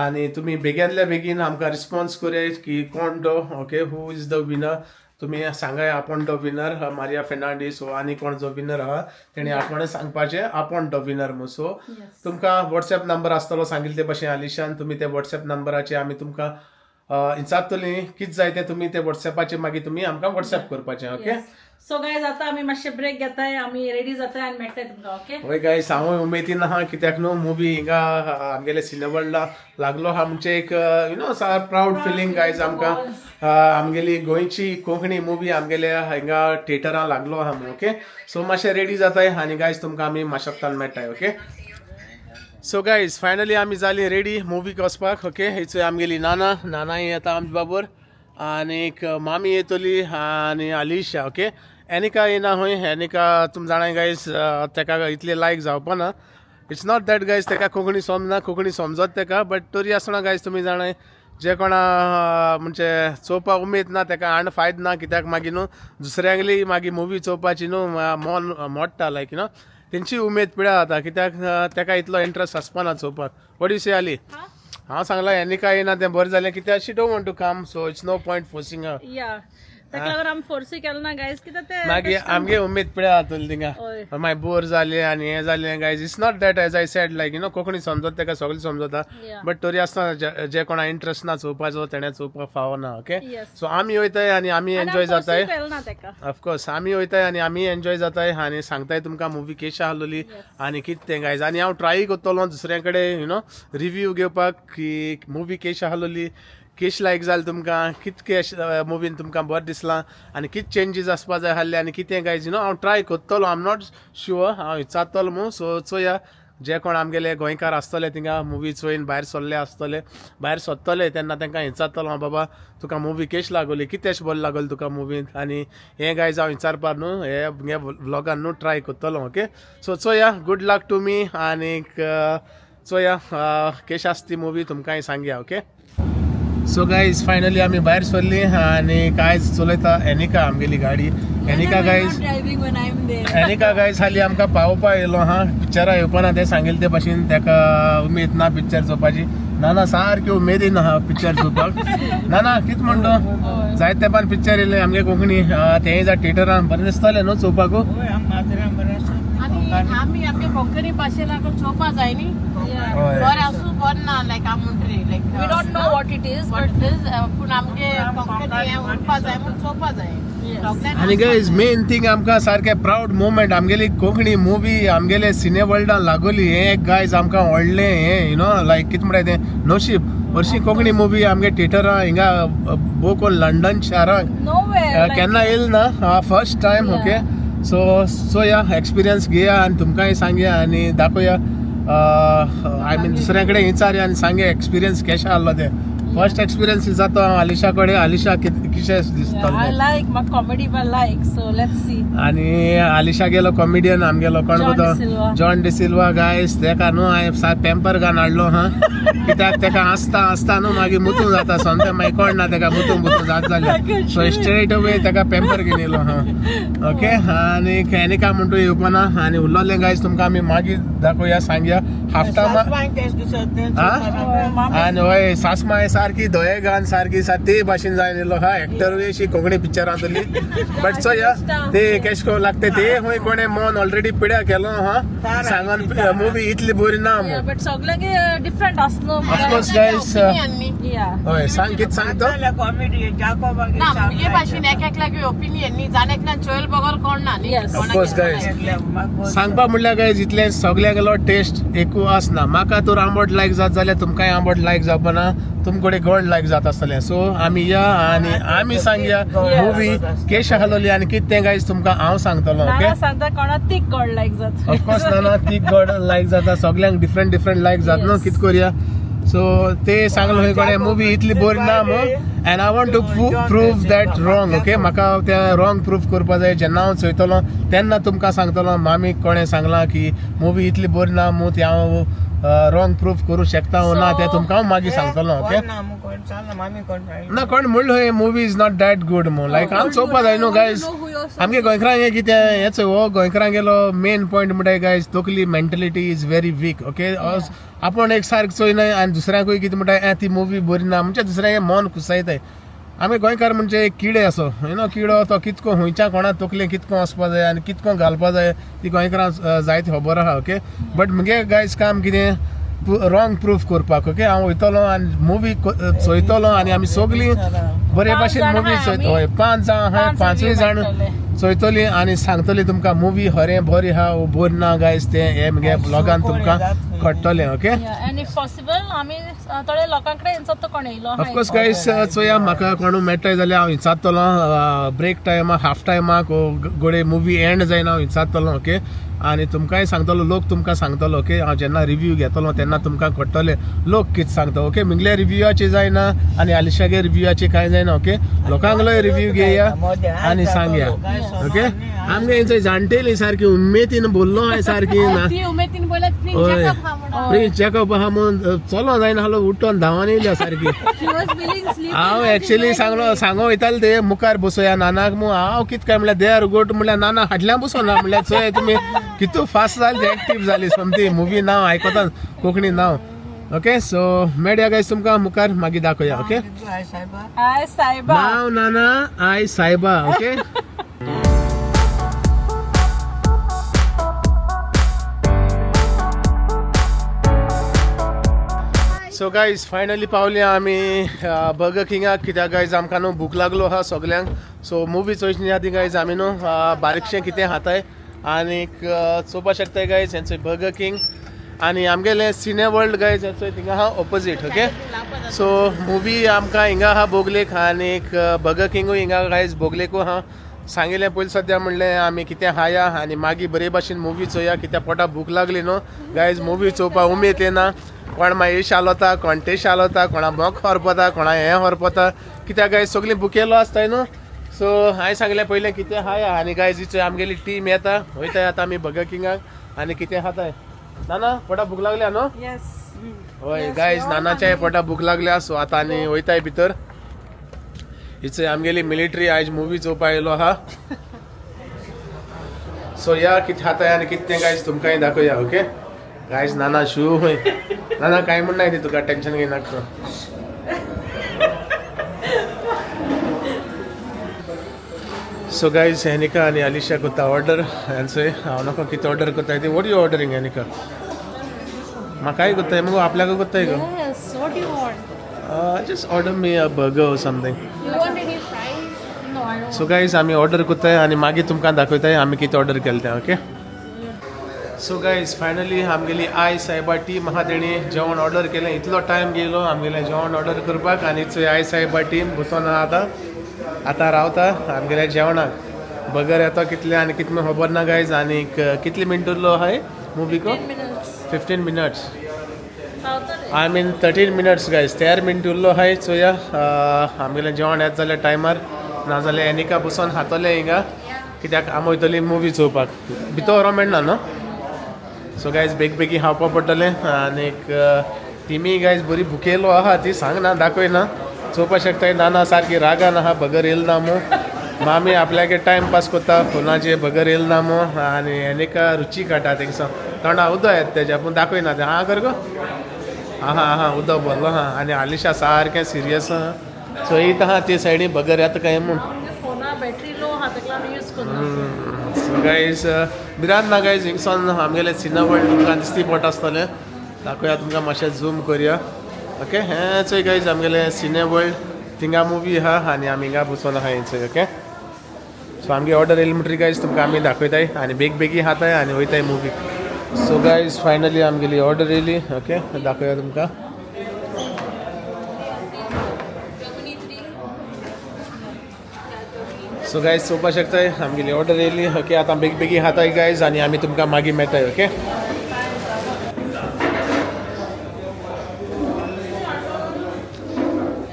आनी तुमी बेगीनल्या बेगीन आमकां रिस्पॉन्स करे की कोण तो okay who is the winner तुमी सांगाय आपण तो विनर मारिया फेर्नांडीस हो आनी कोण जो विनर आहा तेणी आपण सांगपाचें आपण तो विनर म्हणून सो तुमकां व्हॉट्सएप नंबर आसतलो सांगिल्ले ते भशेन आलिशान तुमी ते व्हॉट्सएप नंबराचेर आमी तुमकां इंचातली कितें जाय तें तुमी ते व्हॉट्सॅपाचेर मागीर तुमी आमकां व्हॉट्सॅप करपाचें ओके सो गायज आता आमी मातशे ब्रेक घेताय आमी रेडी जाताय आनी मेळटाय तुमकां ओके वय गायस हांव उमेदीन आहा कित्याक न्हू मुवी हिंगा आमगेले सिनेवर्ल्डा लागलो आहा म्हणजे एक यु नो सार प्राऊड फिलींग गायज आमकां आमगेली गोंयची कोंकणी मुवी आमगेले हिंगा थिएटरां लागलो आहा म्हणून ओके सो मातशे रेडी जाताय आनी गायज तुमकां आमी माशक्तान मेळटाय ओके सो गायज फायनली आमी जाली रेडी मुवीक वचपाक ओके हेचो आमगेली नानाय येता आमचे बाबूर आनीक मामी येतली आनी आलिशा ओके एनिका येना हूंय एनिका तुम जाणाय गायज तेका इतले लायक जावपा ना इट्स नॉट दॅट गायज तेका कोंकणी समजना कोंकणी समजत तेका बट तरी आसतना गायज तुमी जाणाय जे कोणा म्हणजे चोवपाक उमेद ना तेका आण फायद ना कित्याक मागीर न्हू दुसऱ्यांगली मागीर मुवी चोवपाची न्हू मन मोडटा लायक यू नो तेंची उमेद पिड्या जाता कित्याक तेका इतलो इंट्रस्ट आसपाना चोवपाक व्हॉट यू से आली हांव सांगला एनिका येना तें बरें जालें कित्याक she don't want to come so it's no point forcing her या ताका लागून आमी फोर्स केलो ना गायज कित्याक ते मागीर आमगे उमेद पिड्या जातली थिंगा मागीर बोर जाले आनी हें जालें guys it's not that as I said like you know Konkani समजत तेका सगळें समजता बट तरी आसतना जे कोणा इंट्रस्ट ना चोवपाचो तेणें चोवपाक फावना ओके सो आमी वयताय आनी आमी एन्जॉय जाताय ऑफकोर्स आमी वयताय आनी आमी एन्जॉय जाताय आनी सांगताय तुमकां मुवी केशी आहलोली आनी कितें तें गायज आनी हांव ट्राय करतलो दुसऱ्या कडेन यू नो रिव्यू घेवपाक की मुवी केशी आहलोली केश लायक जालें तुमकां कितके मुवीन तुमकां बरें दिसलां आनी कितें चेंजीस आसपा जाय आहले आनी कितें गायज यू नो हांव ट्राय करतलो आय एम नॉट शुअर हांव विचारतलो म्हणून सो चोया जे कोण आमगेले गोंयकार आसतले थिंगा मुवी चोयन भायर सरले आसतले भायर सरतले तेन्ना तांकां विचारतलो बाबा तुका मुवी केश लागोली कितें अशें बरें लागोलें तुका मुवीन आनी हें गायज हांव विचारपाक न्हू हे व्लॉगान न्हू ट्राय करतलो ओके सो चोया गुड लक टू मी आनीक चोया केश आसा ती मुवी तुमकांय सांगया ओके सो गायज फायनली आमी भायर सरली आनी कायज चलयता एनिका आमगेली गाडी एनिका गायज हाली आमकां पावोवपा येयलो हा पिक्चरा येवपाना ते सांगिल्ले ते भाशेन तेका उमेद ना पिक्चर चोवपाची नाना सारकी उमेदीन आहा पिक्चर चोवपाक नाना कितें म्हणटो जायते तेंपान पिक्चर येयले आमगे कोंकणी तेंय जा थिएटरान बरें दिसतलें न्हू चोवपाक आमी आमगे कोंकणी भाशे लागून चोवपा जाय न्ही बरें आसूं बरें ना लायक आम म्हणटरी like we don't know what it is but पूण आमगे कोंकणी हें उरपा जाय म्हूण चोवपा जाय आनी गायज मेन थिंग आमकां सारकें प्राऊड मोमेंट आमगेली कोंकणी मुवी आमगेले सिनेवर्ल्डान लागोली हें गायज आमकां व्हडलें हें यू नो लायक कितें म्हणटाय तें नशीब हरशी कोंकणी मुवी आमगे थिएटरां हिंगा बोकोन लंडन शाराक केन्ना येयल ना फर्स्ट टायम ओके सो या एक्सपिरियन्स घेया आनी तुमकांय सांगया आनी दाखोया आय मीन दुसऱ्या कडेन विचारया आनी सांगया एक्सपिरियन्स केशें आहलो तें फर्स्ट एक्सपिरियन्स जाता आलिशा कडेन आलिशा कितें दिसता आय लायक म्हाका कॉमेडी पण लायक सो लेट्स सी आनी आलिशा गेलो कॉमेडियन आमगेलो कोण गो जॉन डिसिल्वा गायस तेका न्हू हांवें पेम्पर घालून हाडलो हा कित्याक तेका आसता न्हू मागीर मुतून जाता सोमतें मागीर कोण ना तेका मुतून जात जालें सो स्ट्रेट अवे तेका पेम्पर घेवन येयलो हा ओके आनी एनिका म्हणटू येवपाना आनी उरलोलें गायस तुमकां आमी मागीर दाखोवया सांगया हाफ टायम आनी हय सासमाय सारकी दोयेगान सारकी ते भाशेन जायन येयलो हा एक्टर अशी कोंकणी पिक्चरांतली बट चोया ते केश को लागते ते हूंय कोणे मन ऑलरेडी पिड्या केलो हा सांगोन मुवी इतली बरी ना बट सगळ्यांगे डिफरंट आसलो ऑफकोर्स गायस हय सांग कितें सांगतो ना हे भाशेन एक लागी ओपिनियन न्ही जाण एकल्यान चोयल बगोर कोण ना न्ही ऑफकोर्स गायस सांगपा म्हणल्यार गायज इतलें सगळ्यांगेलो टेस्ट एकू आसना म्हाका तर आंबट लायक जात जाल्यार तुमकांय आंबट लायक जावपाना तुमकडे गोड लायक जात आसतलें सो आमी या आनी आमी सांगया मुवी केश आहलोली आनी कितें तें गायज तुमकां हांव सांगतलो ओके सांगता कोणा तीक गोड लायक जात ऑफकोर्स ना तीक गोड लायक जाता सगळ्यांक डिफरंट लायक जाता न्हू कितें कोरया सो ते सांगलो खंय कोणे मुवी इतली बरी ना मू and I want to prove that wrong okay म्हाका तें रॉंग प्रूव करपा जाय जेन्ना हांव चोयतलो तेन्ना तुमकां सांगतलो मामीक कोणें सांगलां की मुवी इतली बरी ना मू ती हांव रॉंग प्रूव करूं शकता वो ना तें तुमकां हांव मागीर सांगतलो ओके ना कोण म्हणलो हे movie is not that good मू लायक हांव चोवपा जाय न्हू गायज आमगे गोंयकारांक हें कितें हें चोय हो गोंयकारांगेलो मेन पॉयंट म्हणटाय गायज तकली mentality is very weak okay आपूण एक सारकें चोयनाय आनी दुसऱ्यांकूय कितें म्हणटाय ती मुवी बरी ना म्हणजे दुसऱ्यां मन कुसायताय आमी गोंयकार म्हणजे एक किडे असो यू नो किडो तो कितको हुंयच्या कोणा तकलें कितको वचपा जाय आनी कितको घालपा जाय ती गोंयकारां जायत खबर आहा ओके बट मुगे गायज काम कितें रॉंग प्रूफ करपाक ओके हांव वयतलो आनी मुवी चोयतलो आनी आमी सगळीं बरे भाशेन मुवी चोयतो हय 5 जाण आहाय 5 जाण चोयतली आनी सांगतली तुमकां मुवी खरें बरी आहा वो बरी ना गायज तें हे मगे ब्लॉगान तुमकां कळटलें ओके आनी इफ पॉसिबल आमी थोडे लोकां कडेन तो कोण येयलो ऑफकोर्स गायज चोया म्हाका कोण मेळटाय जाल्यार हांव विचारतलो ब्रेक टायमाक हाफ टायमाक गोडे मुवी एंड जायना हांव विचारतलो ओके आनी तुमकांय सांगतलो लोक तुमकां सांगतलो ओके हांव जेन्ना रिव्यू घेतलो तेन्ना तुमकां कळटलें लोक कितें सांगता ओके मिगल्या रिव्यूआची जायना आनी आलिशागे रिव्यूआची कांय जायना ओके लोकांकलोय रिव्यू घेया आनी सांगया ओके आमगे थंय जाणटेली सारकी उमेदीन बोल्लो हांवें सारकी ना उमेदीन बोलत प्रिंस चॅकअप आहा म्हणून चलो जायना हालो उठोन धांवन येयल्या सारकी हांव एक्चुअली सांगो वयताले ते मुखार बसोया नानाक म्हूण हांव कितें काय म्हणल्यार दे आर गुड म्हणल्यार नाना फाटल्यान बसोना म्हणल्यार चोय तुमी कितू फास्ट जाली एक्टीव जाली समती मुवी नांव आयकोता कोंकणी नांव ओके सो मेळया गायज तुमकां मुखार मागीर दाखोया ओके आय सायबा नाव नाना आय सायबा ओके सो गायज फायनली पावली आमी बर्गर किंगाक कित्याक गायज आमकां न्हू भूक लागलो आहा सगल्यांक सो मुवी चोयची आदी गायज आमी न्हू बारीकशें कितें खाताय आनीक चोवपा शकताय गायज हेंचो बर्गर किंग आनी आमगेलें सिने वर्ल्ड गायज हेंचो थिंगा आहा ऑपोजीट ओके सो मुवी आमकां हिंगा आहा बोगलेक आनीक बर्गर किंगूय हिंगा गायज बोगलेकू आहा सांगिल्लें पयलीं सद्या म्हणलें आमी कितें खाया आनी मागीर बरे भाशेन मुवी चोया कित्याक पोटा भूक लागली न्हू गायज मुवी चोवपा उमेद येना कोण मागीर हालोता कोण टेस्ट हालोता कोणा मोग हरपता कोणा हें हरपता कित्याक गायज सगळीं बुकेलो आसताय न्हू सो हांवें सांगलें पयलें कितें खाया आनी गायज इचो आमगेली टीम येता वयताय आतां आमी बर्गर किंगाक आनी कितें खाताय नाना पोटा भूक लागल्या न्हू हय गायज नानाच्या पोटा भूक लागल्या सो आतां आनी वयताय भितर हिचो आमगेली मिलिटरी आयज मुवी चोवपा येयलो आहा सो या कितें खाताय आनी कितें तें गायज तुमकांय दाखोया ओके गायज नाना शू हय नाना कांय म्हण नाय तुका टेंशन घेयनाका सो गायज हेनिका आनी आलिशा कोता ऑर्डर हेंचोय हांव नाका कितें ऑर्डर कोताय ती वॉट यू ऑर्डरींग हेनिका म्हाकाय कोताय मगो आपल्याक कोताय go just order me a burger और समथींग सो गायज आमी ऑर्डर कोताय आनी मागीर तुमकां दाखयताय आमी कितें ऑर्डर केलें तें ओके सो गायज फायनली आमगेली आय सायबा टीम आहा तेणी जेवण ऑर्डर केलें इतलो टायम गेलो आमगेलें जेवण ऑर्डर करपाक आनी चोय आय सायबा टीम बसोन आहा आतां रावता आमगेल्या जेवणाक बर्गर येता कितले आनी कितें खबर ना गायज आनीक कितले मिनट उरलो आहाय मुवीको 15 minutes I mean 13 minutes guys 13 minute उरलो आहाय चोया आमगेलें जेवण येता जाल्यार टायमार नाजाल्यार एनिका बसोन खातलें हिंगा कित्याक आमी वयतलीं मुवी चोवपाक भितर व्हरो मेळना न्हू सो गायज बेगी खावपा पडटलें आनीक टिमी गायज बरी भुकेलो आहा ती सांगना दाखयना चोवपा शकताय नाना सारकी रागान आहा बगर येल ना मो मामी आपल्यागे टायम पास कोता फोनाचेर बगर येल ना मो आनी एनिका रुची काडटा तेंगसो तोंडा उदक येता तेज्या पूण दाखयना तें हा कर गो आहा उदक भरलो आहा आनी आलिशा सारकें सिरियस आहा चोयत आहा ते सायडीन बगर येता काय म्हूण फोना बॅटरी लो आहा तेका आमी यूज करना सो गायज भिरांत ना गायज हिंगसोन आमगेलें सिने वर्ल्ड तुमकां दिसती पडटा आसतलें दाखोया तुमकां मातशें झूम करया ओके हें चोय गायज आमगेलें सिने वर्ल्ड थिंगा मुवी आहा आनी आमी हिंगा बसोन आहा हेंचोय ओके सो आमगे ऑर्डर येयली म्हणटरी गायज तुमकां आमी दाखयताय आनी बेगी खाताय आनी वयताय मुवी सो गायज फायनली आमगेली ऑर्डर येयली ओके दाखोया तुमकां सो गायज चोवपा शकताय आमगेली ऑर्डर येयली ओके आतां बेगी खाताय गायज आनी आमी तुमकां मागीर मेळटाय okay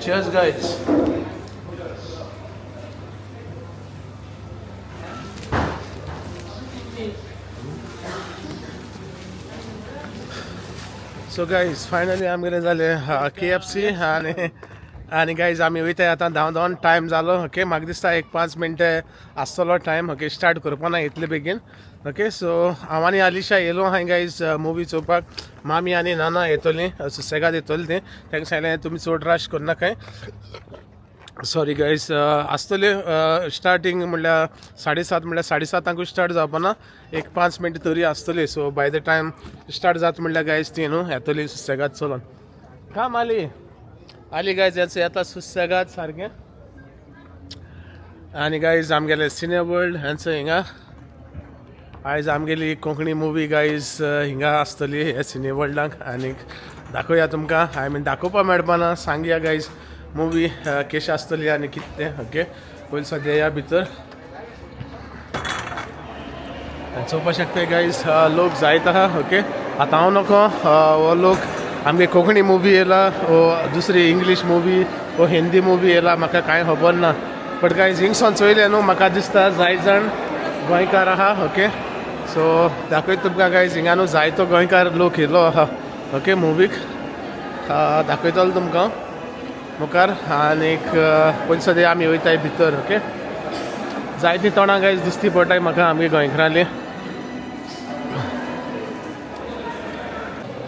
Cheers guys. So guys finally आमगेलें जालें KFC आनी गायज आमी वयताय आतां धांवन टायम जालो ओके म्हाका दिसता एक 5 मिनटां आसतलो टायम ओके स्टार्ट करपा ना इतले बेगीन ओके सो हांव आनी आलिशा येयलो हांवें गायज मुवी चोवपाक मामी आनी नाना येतलीं सुसेगाद येतलीं ती तांकां सांगलें तुमी चड रश करनाकाय सॉरी गायज आसतले स्टार्टींग म्हणल्यार 7:30 म्हणल्यार 7:30 स्टार्ट जावपा ना एक 5 मिनट तरी आसतली so by the time start जाता म्हणल्यार गायज ती न्हू येतली सुसेगाद चलोन काम आली गायज याचं येता सुसेगाद सारकें आनी गायज आमगेले सिने वर्ल्ड हांचं हिंगा आयज आमगेली कोंकणी मुवी गायज हिंगा आसतली हे सिने वर्ल्डाक आनी दाखोवया तुमकां दाखोवपा मेळपा ना सांगया गायज मुवी कशी आसतली आनी कितें तें ओके पयलीं सद्या या भितर चोवपा शकता गायज लोक जायत आहा ओके आतां हांव नको हो लोक आमगे कोंकणी मुवी येयला वो दुसरी इंग्लीश मुवी वो हिंदी मुवी येयला म्हाका कांय खबर ना बट गायज हिंगसोन चोयलें न्हू म्हाका दिसता जाय जाण गोंयकार आहा ओके सो दाखयता तुमकां गायज हिंगा न्हू जायतो गोंयकार लोक येयलो आहा ओके मुवीक दाखयतलो तुमकां मुखार आनीक पयलीं सद्या आमी वयताय भितर ओके जायतीं तोंडां गायज दिसती पडटाय म्हाका आमगे गोंयकारांली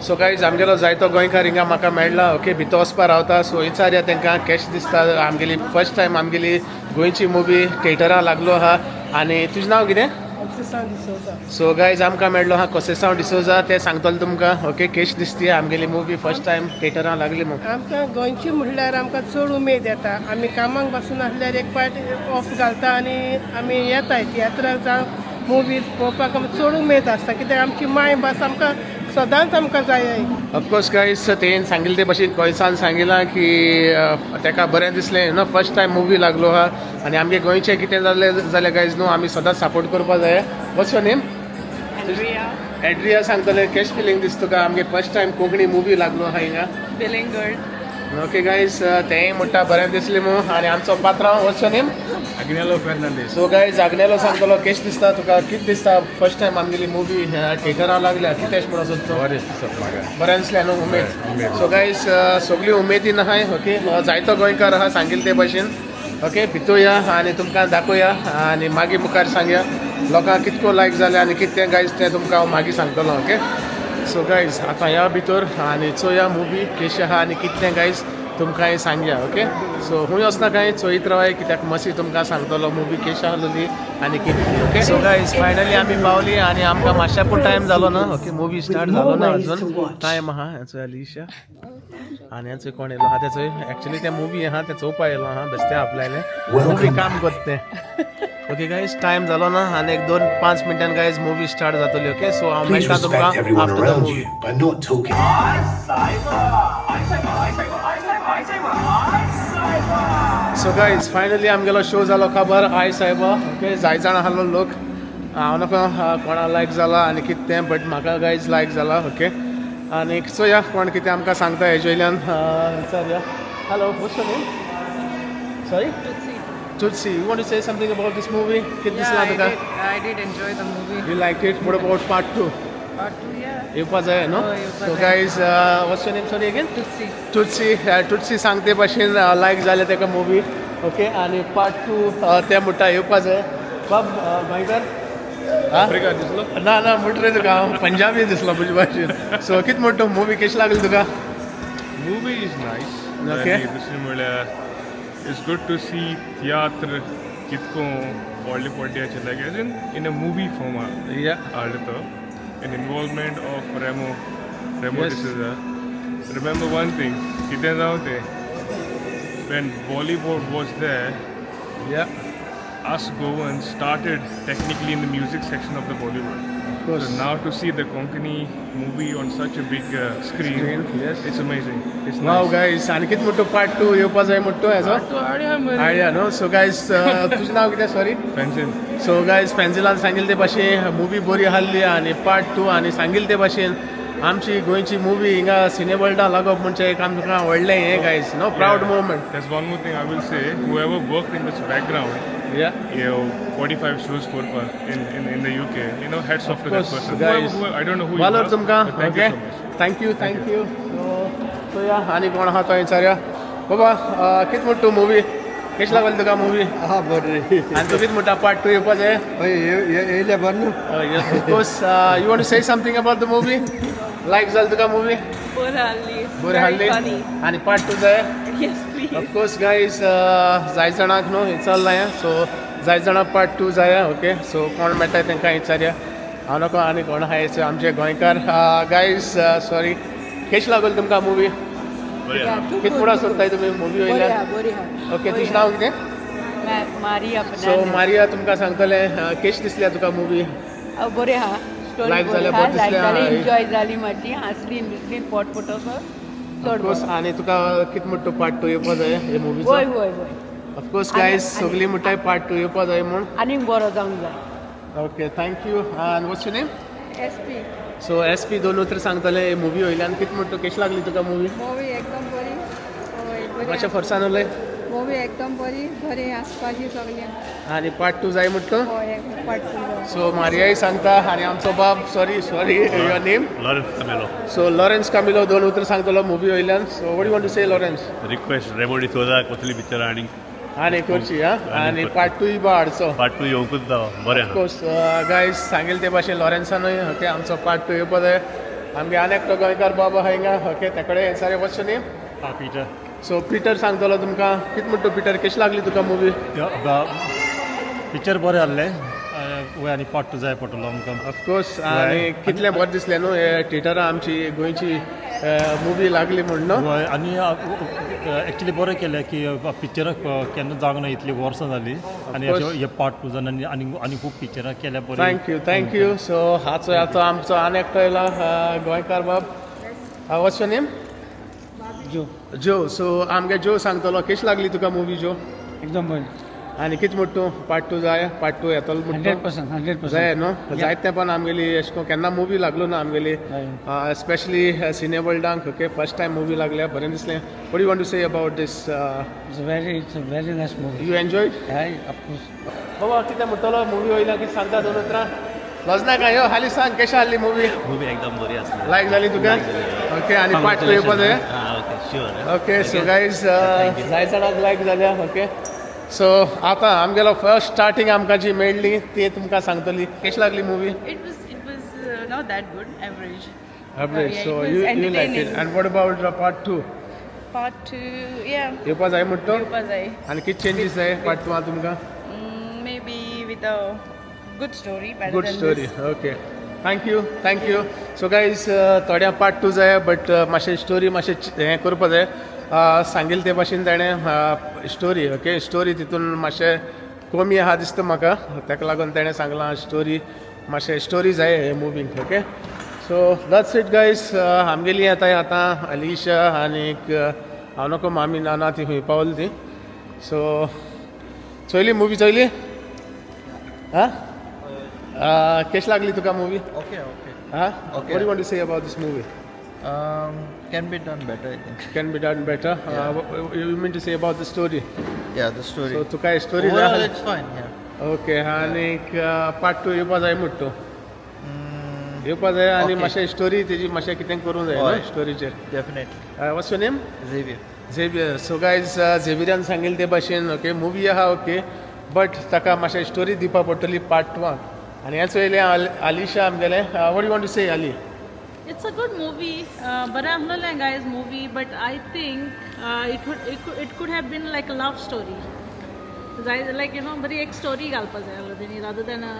सो गायज आमगेलो जायतो गोंयकार हिंगा म्हाका मेळ्ळा ओके भितर वचपा रावता सो विचारया तांकां कशें दिसता आमगेली फर्स्ट टायम आमगेली गोंयची मुवी थिएटरां लागलो आहा आनी तुजें नांव कितें सो गायज आमकां मेळ्ळो आहा कोसेसांव डिसोजा ते सांगतलो तुमकां ओके कशी दिसती आमगेली मुवी फर्स्ट टायम थिएटरां लागली म्हणून आमकां गोंयची म्हणल्यार आमकां चड उमेद येता आमी कामाक पासून आसल्यार एक पाट ऑफ घालता आनी आमी येताय तियात्राक जावं मुवीज पळोवपाक आमकां चड उमेद आसता कित्याक आमची मायभास आमकां सदांच आमकां जाय ऑफकोर्स गायज तें सांगिल्ले ते भशेन कोयसान सांगिलां की ताका बरें दिसलें न्हू फर्स्ट टायम मुवी लागलो आहा आनी आमगे गोंयचें कितें जालें जाल्यार गायज न्हू आमी सदांच सपोर्ट करपा जाय वॉट्स युअर नेम एड्रिया सांगतले कशें फिलींग दिसता तुका आमगे फर्स्ट टायम कोंकणी मुवी लागलो आहा हिंगा Feeling good. ओके गायज तेंय म्हणटा बरें दिसलें म्हणून आनी आमचो पात्रांव what's your name Agnello Fernandez. So guys Agnello सांगतलो कशें दिसता तुका कितें दिसता फर्स्ट टायम आमगेली मुवी थिएटरां लागल्या कितें अशें म्हणून सोदता Bora esse pagar. बरें दिसलें न्हू उमेद सो गायज सगळी उमेदीन आहाय ओके जायतो गोंयकार आहा सांगिल्ले ते भशेन ओके भितू या आनी तुमकां दाखोवया आनी मागीर मुखार सांगया लोकांक कितको लायक जालें आनी कितें गायज तें तुमकां हांव मागीर सांगतलो ओके सो गायज आतां या भितर आनी चोया मुवी कशी आहा आनी कितें गायज तुमकां सांगया ओके सो खूंय वचना कांय चोयत रावाय कित्याक मातशी तुमकां सांगतलो मुवी कशी आहलोली आनी कितें ओके सो गायज फायनली आमी पावली आनी आमकां मातशें पूण टायम जालो ना ओके मुवी स्टार्ट जालो ना अजून टायम आहा हेचो अलिशा आनी हेचो कोण येयलो आहा तेचो एक्चुअली त्या मुवी आहा ते चोवपा येयलो आहा बेश्टे आपल्याले मुवी काम करता तें ओके गायज टायम जालो ना आनी एक 2-5 मिनटान गायज मुवी स्टार्ट जातली ओके सो हांव Please मेळटा तुमकां respect everyone after the around movie you by not talking. So guys finally आमगेलो शो जालो खबर आय सायबा ओके जाय जाण आसलो लोक हांव नका कोणा लायक जाला आनी कितें तें बट म्हाका गायज लायक जाला ओके आनी चोया कोण कितें आमकां सांगता हेजे वयल्यान विचारया hello what's your name sorry Tutsi, you want to say something about this movie? कितें दिसला तुका I did enjoy the movie. You liked it? What about part 2? Part 2, yeah. येवपा जाय न्हू येवपा सो जाय. Guys what's your name sorry again Tutsi. Tutsi सांगते भशेन लायक जालें तेका मुवी ओके आनी पार्ट 2 ते म्हणटा येवपा जाय बाब गोंयकार Africa दिसलो? ना म्हणट रे तुका हांव पंजाबी दिसलो तुजे भाशेन सो कितें म्हणटा मुवी कशी लागली तुका Movie is nice. Okay. आणि दुसरी म्हणल्यार it's good to see theatre कितको व्हडले पड्ड्याचेर like as in a movie form या हाडलो तो an involvement of Remo Yes. D'Souza. Remember one thing, कितें जावं तें when Bollywood was there, या us Goans started technically in the music section of the Bollywood. of course So now to see the Konkani movie on such a big screen, Screen, yes. it's amazing. It's wow nice. Guys आनी कितें म्हणटा part 2 येवपा जाय म्हणटा हेजो idea न्हू so guys तुजें नांव कितें सॉरी Fencing. सो गायज पेन्सिलान सांगिल्ले ते भशेन मुवी बरी आहली आनी पार्ट 2 आनी सांगिल्ले ते भशेन आमची गोंयची मुवी हिंगा सिने वर्ल्डा लागप म्हणजे एक आमकां व्हडलें हें गायज नो प्रावड movement There's one more thing I will say. Whoever worked in this background, या 45 shows for in the UK, hats off to that course, person. guys. I don't know who he वालोर was, तुमकां but thank okay you so much. Thank you so या आनी कोण आहा तो विचारया बाबा कितें म्हणटा तूं मुवी कशी लागली तुका मुवी हा बरें आनी तूं कितें म्हणटा पार्ट 2 येवपा जाय हय येयले बरें न्हू yes of course you want to say something about the movie like जाली तुका मुवी Bora Ali. बरी हाडली Funny. आनी पार्ट 2 जाय Yes, please. ऑफकोर्स गायज जाय जाणांक न्हू हें चल्लां सो जाय जाणां पार्ट 2 जाया ओके सो कोण मेळटाय तांकां विचारया हांव नको आनी कोण आहाय सो आमचे गोंयकार गायज सॉरी कशी लागली तुमकां मुवी कित म्हणून सोदताय तुमी मुवी वयल्यान ओके तुजें नांव कितें मारिया सो मारिया तुमकां सांगतलें कशी दिसल्या तुका मुवी बरें आहा स्टोरी Like बरी जाल्यार आहा बरी लायक दिसली, जाली हय. एन्जॉय जाली मातशी हांसली बिसली पोट फुटोसो चड ऑफकोर्स आनी तुका कित म्हणटा पार्ट 2 येवपा जाय हे मुवीचो वय वय वय ऑफकोर्स गायज सगळीं म्हणटाय पार्ट 2 येवपा जाय म्हूण आनीक बरो जावंक जाय ओके थँक्यू आनी वॉट्स युअर नेम SP. सो SP दोन उतर सांगतले हे मुवी वयल्यान कित म्हणटा कशी लागली तुका मुवी Movie एकदम बरी. होय, बरी. मातशें फॉर्सान उलय Movie एकदम बरी हसपाची सगळी. आनी पार्ट 2 जाय म्हणटा होय, पाटली. सो मारियाय सांगता आनी आमचो बाब sorry your name Lawrence Camelo. So Lawrence Camelo दोन उतर सांगतलो मुवी वयल्यान so what you want to say Lawrence Request Remo D'Souza कसली पिक्चर आणि आनी करची हा आनी पार्ट 2 बा हाडचो पार्ट 2 येवंकूच जावो बरें आहा ऑफकोर्स गायज सांगेल ते भाशेन लॉरेन्सानूय ओके आमचो पार्ट 2 येवपा जाय आमगे आनी एकटो गोंयकार बाब आहा हिंगा ओके ते कडेन सारे what's your name Peter so Peter सांगतलो तुमकां कित म्हणटा पिटर कशी लागली तुका मुवी पिक्चर बरें आहलें वय आनी पार्ट 2 जाय पडटलो आमकां ऑफकोर्स आनी कितलें बरें दिसलें न्हू हे थिएटरां आमची गोंयची मुवी लागली म्हण न्हू वय आनी एक्चुली बरें केलें की पिक्चरां केन्ना जावंक ना इतलीं वर्सां जालीं आनी हे पार्ट 2 जावन आनी खूब पिक्चरां केल्या बरीं थँक्यू सो हाचो आमचो आनी एकटो येयला गोंयकार बाब वॉट्स योर नेम जो सो आमगे जो सांगतलो कशी लागली तुका मुवी जो एकदम बरें आनी कित म्हणटा पार्ट 2 जाय पार्ट 2 येतलो म्हणटा 100% जाय न्हू जायते पण आमगेली अशें करून केन्ना मुवी लागलो ना आमगेली स्पेशली सिने वर्ल्डांक ओके फर्स्ट टायम मुवी लागल्या बरें दिसलें what you want to say about this It's a very nice movie. You enjoyed Aye, of course. बाबा कितें म्हणटलो मुवी वयल्यान कितें सांगता दोन उतरां लजना काय यो हाली सांग कशी आहली मुवी मूवी एकदम बरी आसली लायक जाली तुका ओके आनी पार्ट 2 येवपा जाय okay sure okay so guys जाय जाणांक लायक जाल्या ओके सो आतां आमगेलो फर्स्ट स्टार्टींग आमकां जी मेळ्ळी ती तुमकां सांगतली कशी लागली movie It was not that good, average. Average yeah, so it was you like it entertaining. End what about part 2 Part 2, yeah, येवपा जाय म्हणटो येवपा जाय. आनी कितें चेंजीस जाय पार्ट 2 तुमकां Maybe with a good story better good than story this. Okay thank you so guys थोड्या part 2 जाय बट मातशें स्टोरी मातशें हें करपा जाय सांगिल्ले ते भाशेन ताणें स्टोरी ओके स्टोरी तितून मातशें कमी आहा दिसता म्हाका ताका लागून ताणें सांगलां स्टोरी मातशें स्टोरी जाय हे मुवीक okay so that's it guys आमगेली येताय आतां अलिशा आनीक हांव नको मामी नाना ती खंय पावली ती सो चोयली मुवी चोयली हां कशी लागली तुका मुवी Okay. हां what you want to say about this movie Can be done better, I think. can be done better. You mean to say about the story? Yeah, the story. So Tuka story Overall, जाय it's fine. Yeah. Okay आनीक part 2 येवपा जाय म्हणटा येवपा जाय आनी Okay. मातशें story तेजी मातशें कितें करूं जाय हय. न्हू स्टोरीचेर Definitely. What's your name Xavier. Xavier so guys झेवियरान सांगिल्ले ते भाशेन ओके मुवी आहा ओके बट ताका मातशें स्टोरी दिवपा पडटली पार्ट 2 आनी हेच वयलें आलिशा आमगेलें वॉट यू वॉन्ट टू से आली It's a good movie, but I'm not like guys movie. But I think it could have been like a love story. Like but एक story घालपा जाय आसलें rather than a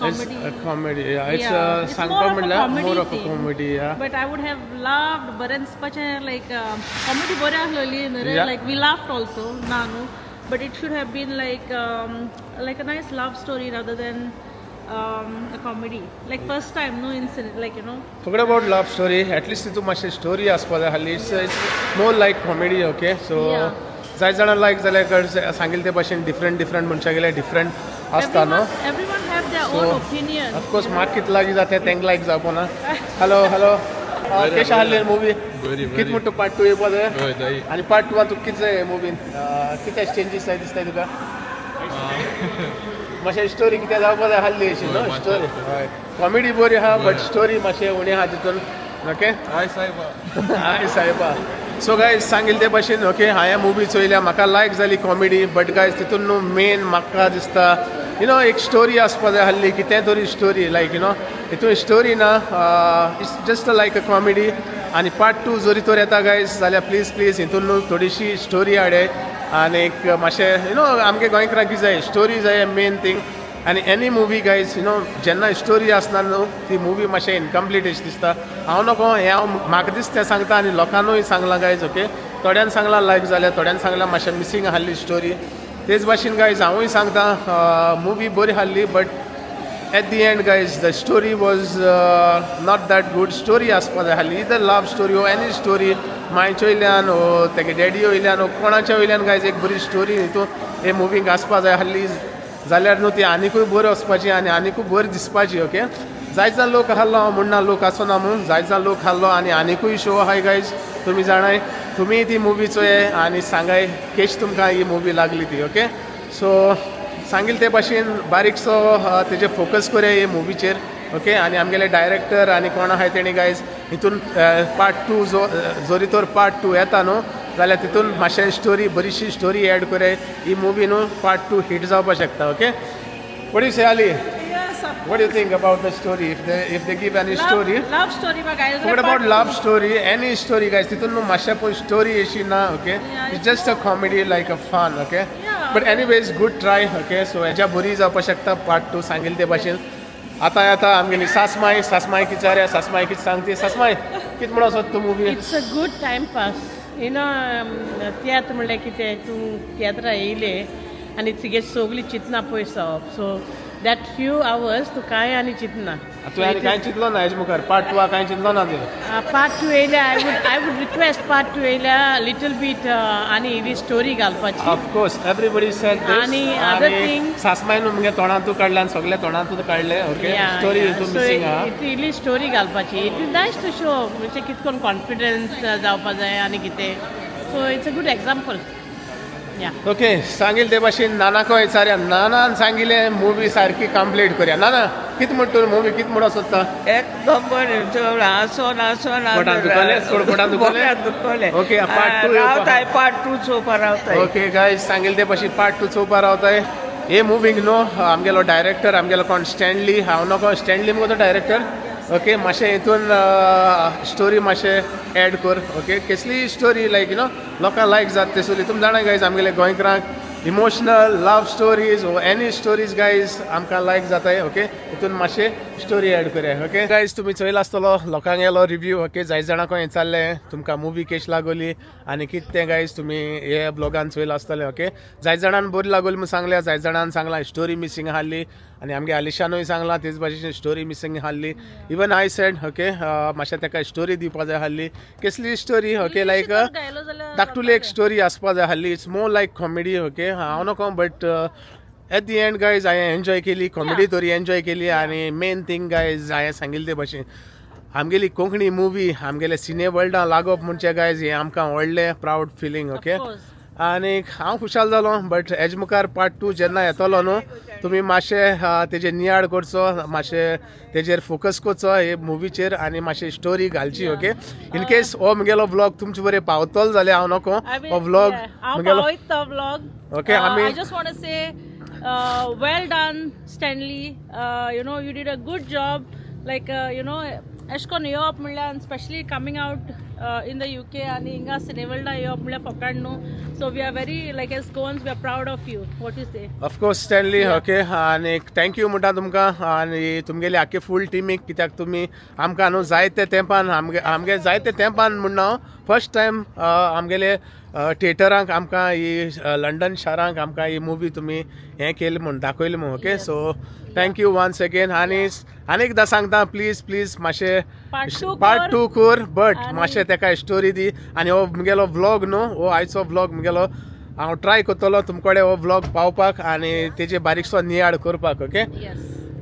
comedy. It's a comedy, yeah. It's Yeah, it's सांगपा more of a म्हणल्यार comedy more of a thing. comedy, yeah. But I would have loved बरें दिसपाचें like comedy बरें आसलेली Yeah. like we laughed also nanu, but it should have been like a nice love story rather than a comedy. Like first time no incident like Forget about love story. At least तितून मातशें story आसपा जाय हाली. It's more like comedy, okay? So Yeah. जाय जाणां लायक जाल्यार सांगिल्ले ते भाशेन डिफरंट मनशागेले डिफरंट आसता न्हू everyone have their own opinion. Of course म्हाका कितें लागीं जाता तेंका लायक जावपा ना हॅलो कशें आहली मुवी कितें म्हणटा पार्ट 2 येवपा जाय आनी पार्ट 2 तुका कितें जाय मुवीन कितें चेंजीस जाय दिसताय तुका मातशें स्टोरी कितें जावपा जाय आहली अशी न्हू स्टोरी हय कॉमेडी बरी आहा बट स्टोरी मातशें उणी आहा तितून ओके हाय सायबा सो गायज सांगिल्ले ते भाशेन ओके हांवें मुवी चोयल्या म्हाका लायक जाली कॉमेडी बट गायज तितून न्हू मेन म्हाका दिसता एक स्टोरी आसपा जाय आहली कितें तरी स्टोरी लायक हितून स्टोरी ना it's just like a comedy आनी पार्ट 2 जोरी तर येता गायज जाल्यार प्लीज हितून न्हू थोडीशी स्टोरी हाडे आनी एक मातशें आमगे गोंयकारांक कितें जाय स्टोरी जाय मेन थिंग आनी एनी मुवी गायज जेन्ना स्टोरी आसना न्हू ती मुवी मातशें इनकम्प्लीट अशी दिसता हांव नको हें हांव म्हाका दिसता तें सांगता आनी लोकांनूय सांगलां गायज ओके थोड्यान सांगलां लायक जाल्यार थोड्यान सांगलां मातशें मिसींग आसली स्टोरी तेच भाशेन गायज हांवूय सांगता मुवी बरी आसली but at the end guys the story was not that good story आसपा जाय आसली either love story or any story मायच्या वयल्यान ओ तेगे डॅडी वयल्यान ओ कोणाच्या वयल्यान गायज एक बरी स्टोरी हितून हे मुवीक आसपा जाय आसली जाल्यार न्हू ती आनिकूय बरी वचपाची आनी आनिकूय बरी दिसपाची ओके जायत लोक आहलो हांव म्हणना लोक आसना म्हणून जायत लोक आहलो आनी आनिकूय शो आहाय गायज तुमी जाणाय तुमी ती मुवी चोय आनी सांगाय केश तुमकां ही मुवी लागली ती ओके सो सांगिल ते भाशेन बारीकसो तेजेर फोकस करूया हे मुवीचेर ओके आनी आमगेले डायरेक्टर आनी कोण आहाय तेणी गायज हितून पार्ट 2 जोरी तर पार्ट 2 येता न्हू जाल्यार तितून मातशें स्टोरी बरीशी स्टोरी एड करे ही मुवी न्हू पार्ट 2 हिट जावपाक शकता okay what you say Ali? What do you think about the story? If they give any story? Love story, but guys. What about love story? Any story, guys? तितून न्हू मातशें पण story अशी ना okay it's just a comedy like a fun okay but anyways good try okay so हेज्या बरी जावपाक शकता पार्ट 2 सांगिल ते भाशेन आतां आमगेली सासमाय विचारया सासमाय कितें सांगती सासमाय कितें म्हणून असो तूं movie it's a good time pass tiatr म्हणल्यार कितें तूं तियात्रा येयले आनी तुगे सगळीं चिंतना पयस जावप सो दॅट फ्यू आवर्स तूं कांय आनी चिंतना तुवें आनी कांय चिंतलो ना हेजे मुखार पार्ट 2 कांय चिंतलो ना तुवें पार्ट 2 येयल्यार आय वूड रिक्वेस्ट पार्ट 2 येयल्यार लिटल बीट आनी इल्ली स्टोरी घालपाची ऑफकोर्स एवरीबडी सेड दिस आनी अदर थिंग सासमाय न्हू मुगे तोंडांतू काडलें आनी सगळे तोंडांतू काडले ओके स्टोरी हितून मिसिंग आहा इल्ली स्टोरी घालपाची it is nice to show म्हणजे कितें करून कॉन्फिडन्स जावपा जाय आनी कितें so it's a good example okay सांगिल ते भाशेन नानाको विचारया नानान सांगिले मुवी सारकी कंप्लीट करया नाना कितें म्हणटा मुवी कितें म्हणून सोदता एक नंबर आसोन पोटान दुखोलें ओके पार्ट 2 चोवपा रावताय ओके गायज सांगिल ते भाशेन पार्ट 2 चोवपा रावताय हे मुवीक न्हू आमगेलो डायरेक्टर आमगेलो कोण स्टॅनली हांव नको स्टॅनली मुगो तो डायरेक्टर ओके मातशें हितून स्टोरी मातशें एड कर ओके कसली स्टोरी लायक लोकांक लायक जाता तेसुली तुमी जाणाय गायज आमगेले गोंयकारांक इमोशनल लव स्टोरीज ओ एनी स्टोरीज गायज आमकां लायक जाताय ओके हितून मातशें स्टोरी एड करया ओके गायज तुमी चोयला आसतलो लोकांक येलो रिव्यू ओके जाय जाणांक विचारलें तुमकां मुवी कशी लागली आनी कितें तें गायज तुमी हे ब्लॉगान चोयला आसतलें ओके जाय जाणांक बरी लागली म्हूण सांगलें जाय जाणांन सांगलां स्टोरी मिसींग आसली आनी आमगे आलिशानूय सांगलां तेच भाशेन स्टोरी मिसींग आसली इवन आय सेड ओके मातशें ताका स्टोरी दिवपा जाय आसली कसली स्टोरी ओके लायक धाकटुली एक स्टोरी आसपा जाय आसली it's more like comedy okay हांव नको but at the end guys हांवें एन्जॉय केली कॉमेडी तरी एन्जॉय केली आनी मेन थिंग गायज हांवें सांगिल्ले ते भाशेन आमगेली कोंकणी मुवी आमगेले सिने वर्ल्डां लागप म्हणजे गायज हें आमकां व्हडलें प्रावड फिलींग ओके आनी हांव खुशाल जालो बट हेजे मुखार पार्ट 2 जेन्ना येतलो न्हू तुमी मातशें तेजेर नियाळ करचो मातशें तेजेर फोकस करचो हे मुवीचेर आनी मातशें स्टोरी घालची ओके इन केस हो म्हगेलो ब्लॉग तुमचे बरें पावतलो जाल्यार हांव नको हो ब्लॉग म्हगेलो okay I just want to say well done Stanley you did a good job like एश कोन्न येवप म्हणल्यार specially coming out in the UK and inga Cineworld येवप म्हणल्यार फकाण न्हू so we are very like as Goans we are proud of you what you say of course Stanley okay आनी thank you म्हणटा तुमकां आनी तुमगेली आख्खे फूल टिमीक कित्याक तुमी आमकां न्हू जायते तेंपान आमगे जायते तेंपान म्हणना फर्स्ट टायम आमगेले थिएटरांक आमकां ही लंडन शारांक आमकां ही मुवी तुमी हें केली म्हूण दाखयली म्हूण okay so thank you once again आनी एकदां सांगता प्लीज मातशें पार्ट 2 कर बट मातशें तेका स्टोरी दी आनी हो म्हगेलो व्लॉग न्हू हो आयचो व्लॉग म्हगेलो हांव ट्राय करतलो तुमचे कडेन हो व्लॉग पावपाक आनी तेजे बारीकसो नियाळ करपाक ओके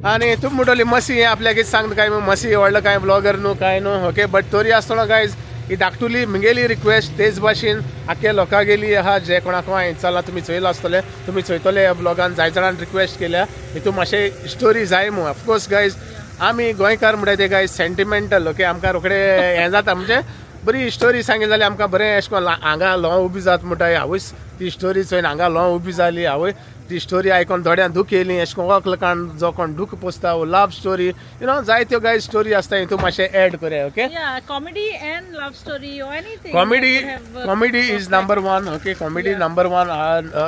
आनी तुमी म्हणटली मसी हें आपल्याक कितें सांगता काय मसी व्हडलो कांय ब्लॉगर न्हू कांय न्हू ओके बट तरी आसतना गायज ही धाकटुली म्हगेली रिक्वेस्ट तेच भाशेन आख्या लोकां गेली आहा जे कोणाक हांवें चला तुमी चोयला आसतले तुमी चोयतले ह्या ब्लॉगान जाय जाणांन रिक्वेस्ट केल्या हितून मातशें स्टोरी जाय म्हूण ऑफकोर्स गायज आमी गोंयकार म्हणटा ते गायज सेंटिमेंटल ओके आमकां रोखडे हें जाता म्हणजे बरी स्टोरी सांगी जाल्यार आमकां बरें अशें करून हांगा ल्हव उबी जाता म्हणटा हांवूय ती स्टोरी चोयन हांगा ल्हव उबी जाली हांवूय ती स्टोरी आयकून थोड्यां दूख येयली अशें करून लोकांक जो कोण दूख पोसता वो लव स्टोरी यू नो जायत्यो गायज स्टोरी आसता हितून मातशें एड करया okay Yeah, comedy and love story or anything. Comedy is number 1 okay comedy number 1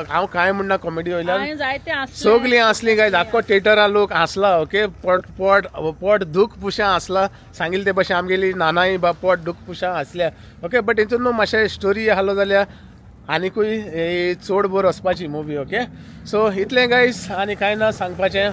हांव कांय म्हणना कॉमेडी वयल्यान हांवें जायते आसले. सगलीं असली गायज आख्खो थिएटरान लोक हसला ओके पोट दूख पुशा हसला सांगिल्ले ते भशेन आमगेली नानाय बा पोट दूख पुशा हसल्या ओके बट हितून न्हू मातशें स्टोरी आहलो जाल्यार आनीकूय चड बरो वचपाची मुवी ओके सो इतलें गायज आनी कांय ना सांगपाचें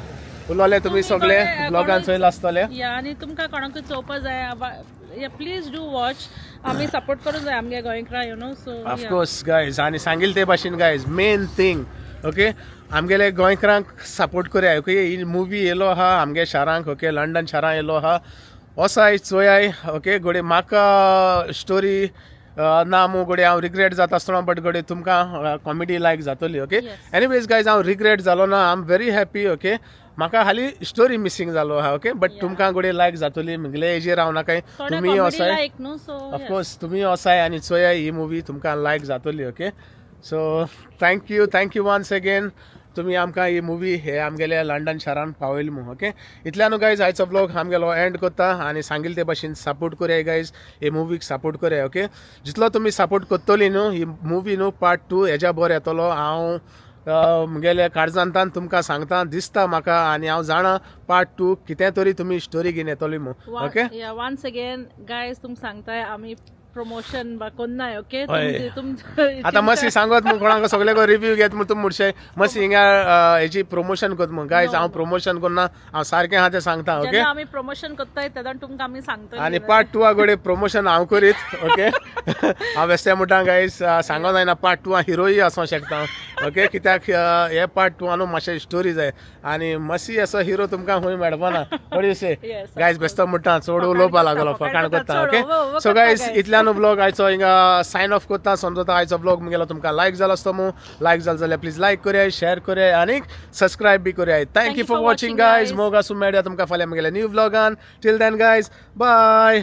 उलोवले तुमी सगळे ब्लॉगान चोयला आसतले या आनी तुमकां कोणाकूय चोवपा जाय प्लीज डू वॉच आमी सपोर्ट करूंक जाय आमगे गोंयकारां you know so of course guys आनी सांगिल्ले ते भाशेन गायज मेन थिंग ओके आमगेले गोंयकारांक सपोर्ट करया ओके ही मुवी येयलो आहा आमगे शारांक ओके लंडन शारां येयलो आहा वसाय चोयाय ओके गोडे म्हाका स्टोरी ना मू गोडे हांव रिग्रेट जाता आसतना बट गोडे तुमकां कॉमेडी लायक जातली ओके एनीवेज गायज हांव रिग्रेट जालो ना I am very happy okay म्हाका हाली स्टोरी मिसींग जालो आहा ओके बट तुमकां गोडे लायक जातली म्हगेले एजीर हांव नाकाय तुमी वसाय ऑफकोर्स तुमी वसाय आनी चोयाय ही मुवी तुमकां लायक जातली okay so thank you once again तुमी आमकां ही मुवी हे आमगेले लंडन शारान पावयली म्हूण ओके इतल्यान गायज आयचो ब्लॉग आमगेलो एंड करता आनी सांगिल्ले ते भाशेन सपोर्ट करया गायज हे मुवीक सपोर्ट करया ओके जितलो तुमी सपोर्ट करतली न्हू ही मुवी न्हू पार्ट 2 हेज्या बोर येतलो हांव म्हगेले काळजांतान तुमकां सांगता दिसता म्हाका आनी हांव जाणा पार्ट 2 कितें तरी तुमी स्टोरी घेवन येतली म्हूण ओके वन्स अगेन गायज तुमकां सांगताय आमी प्रमोशन बा कोन्नाय ओके आतां मसी सांगत म्हूण कोणाक सगळे रिव्यू घेत म्हूण तुमी म्हणशे मसी हिंगा हेची प्रमोशन करत म्हूण गायज हांव प्रमोशन करना हांव सारकें आहा तें सांगता ओके आमी प्रमोशन करताय तेन्ना तुमकां आमी सांगता आनी पार्ट 2 गोडे प्रमोशन हांव करीत ओके हांव बेस्ते म्हणटा गायज सांगो जायना पार्ट 2 हिरोय आसूं शकता ओके कित्याक हे पार्ट 2 न्हू मातशें स्टोरी जाय आनी मसी असो हिरो तुमकां खंय मेळपाना से गायज बेस्तो म्हणटा चड उलोवपा लागलो फकाण करता ओके सो गायज इतल्यान ब्लॉग आयचो हिंगा सायन ऑफ करता समजता आयचो ब्लॉग मुगेलो तुमकां लायक जालो आसतो मू लायक जालो जाल्यार प्लीज लायक करया शेअर करया आनी सबस्क्रायब बी करया थँक्यू फॉर वॉचिंग गायज मोग आसूं मेळया तुमकां फाल्यां मुगेल्या न्यू ब्लॉगान टील देन गायज बाय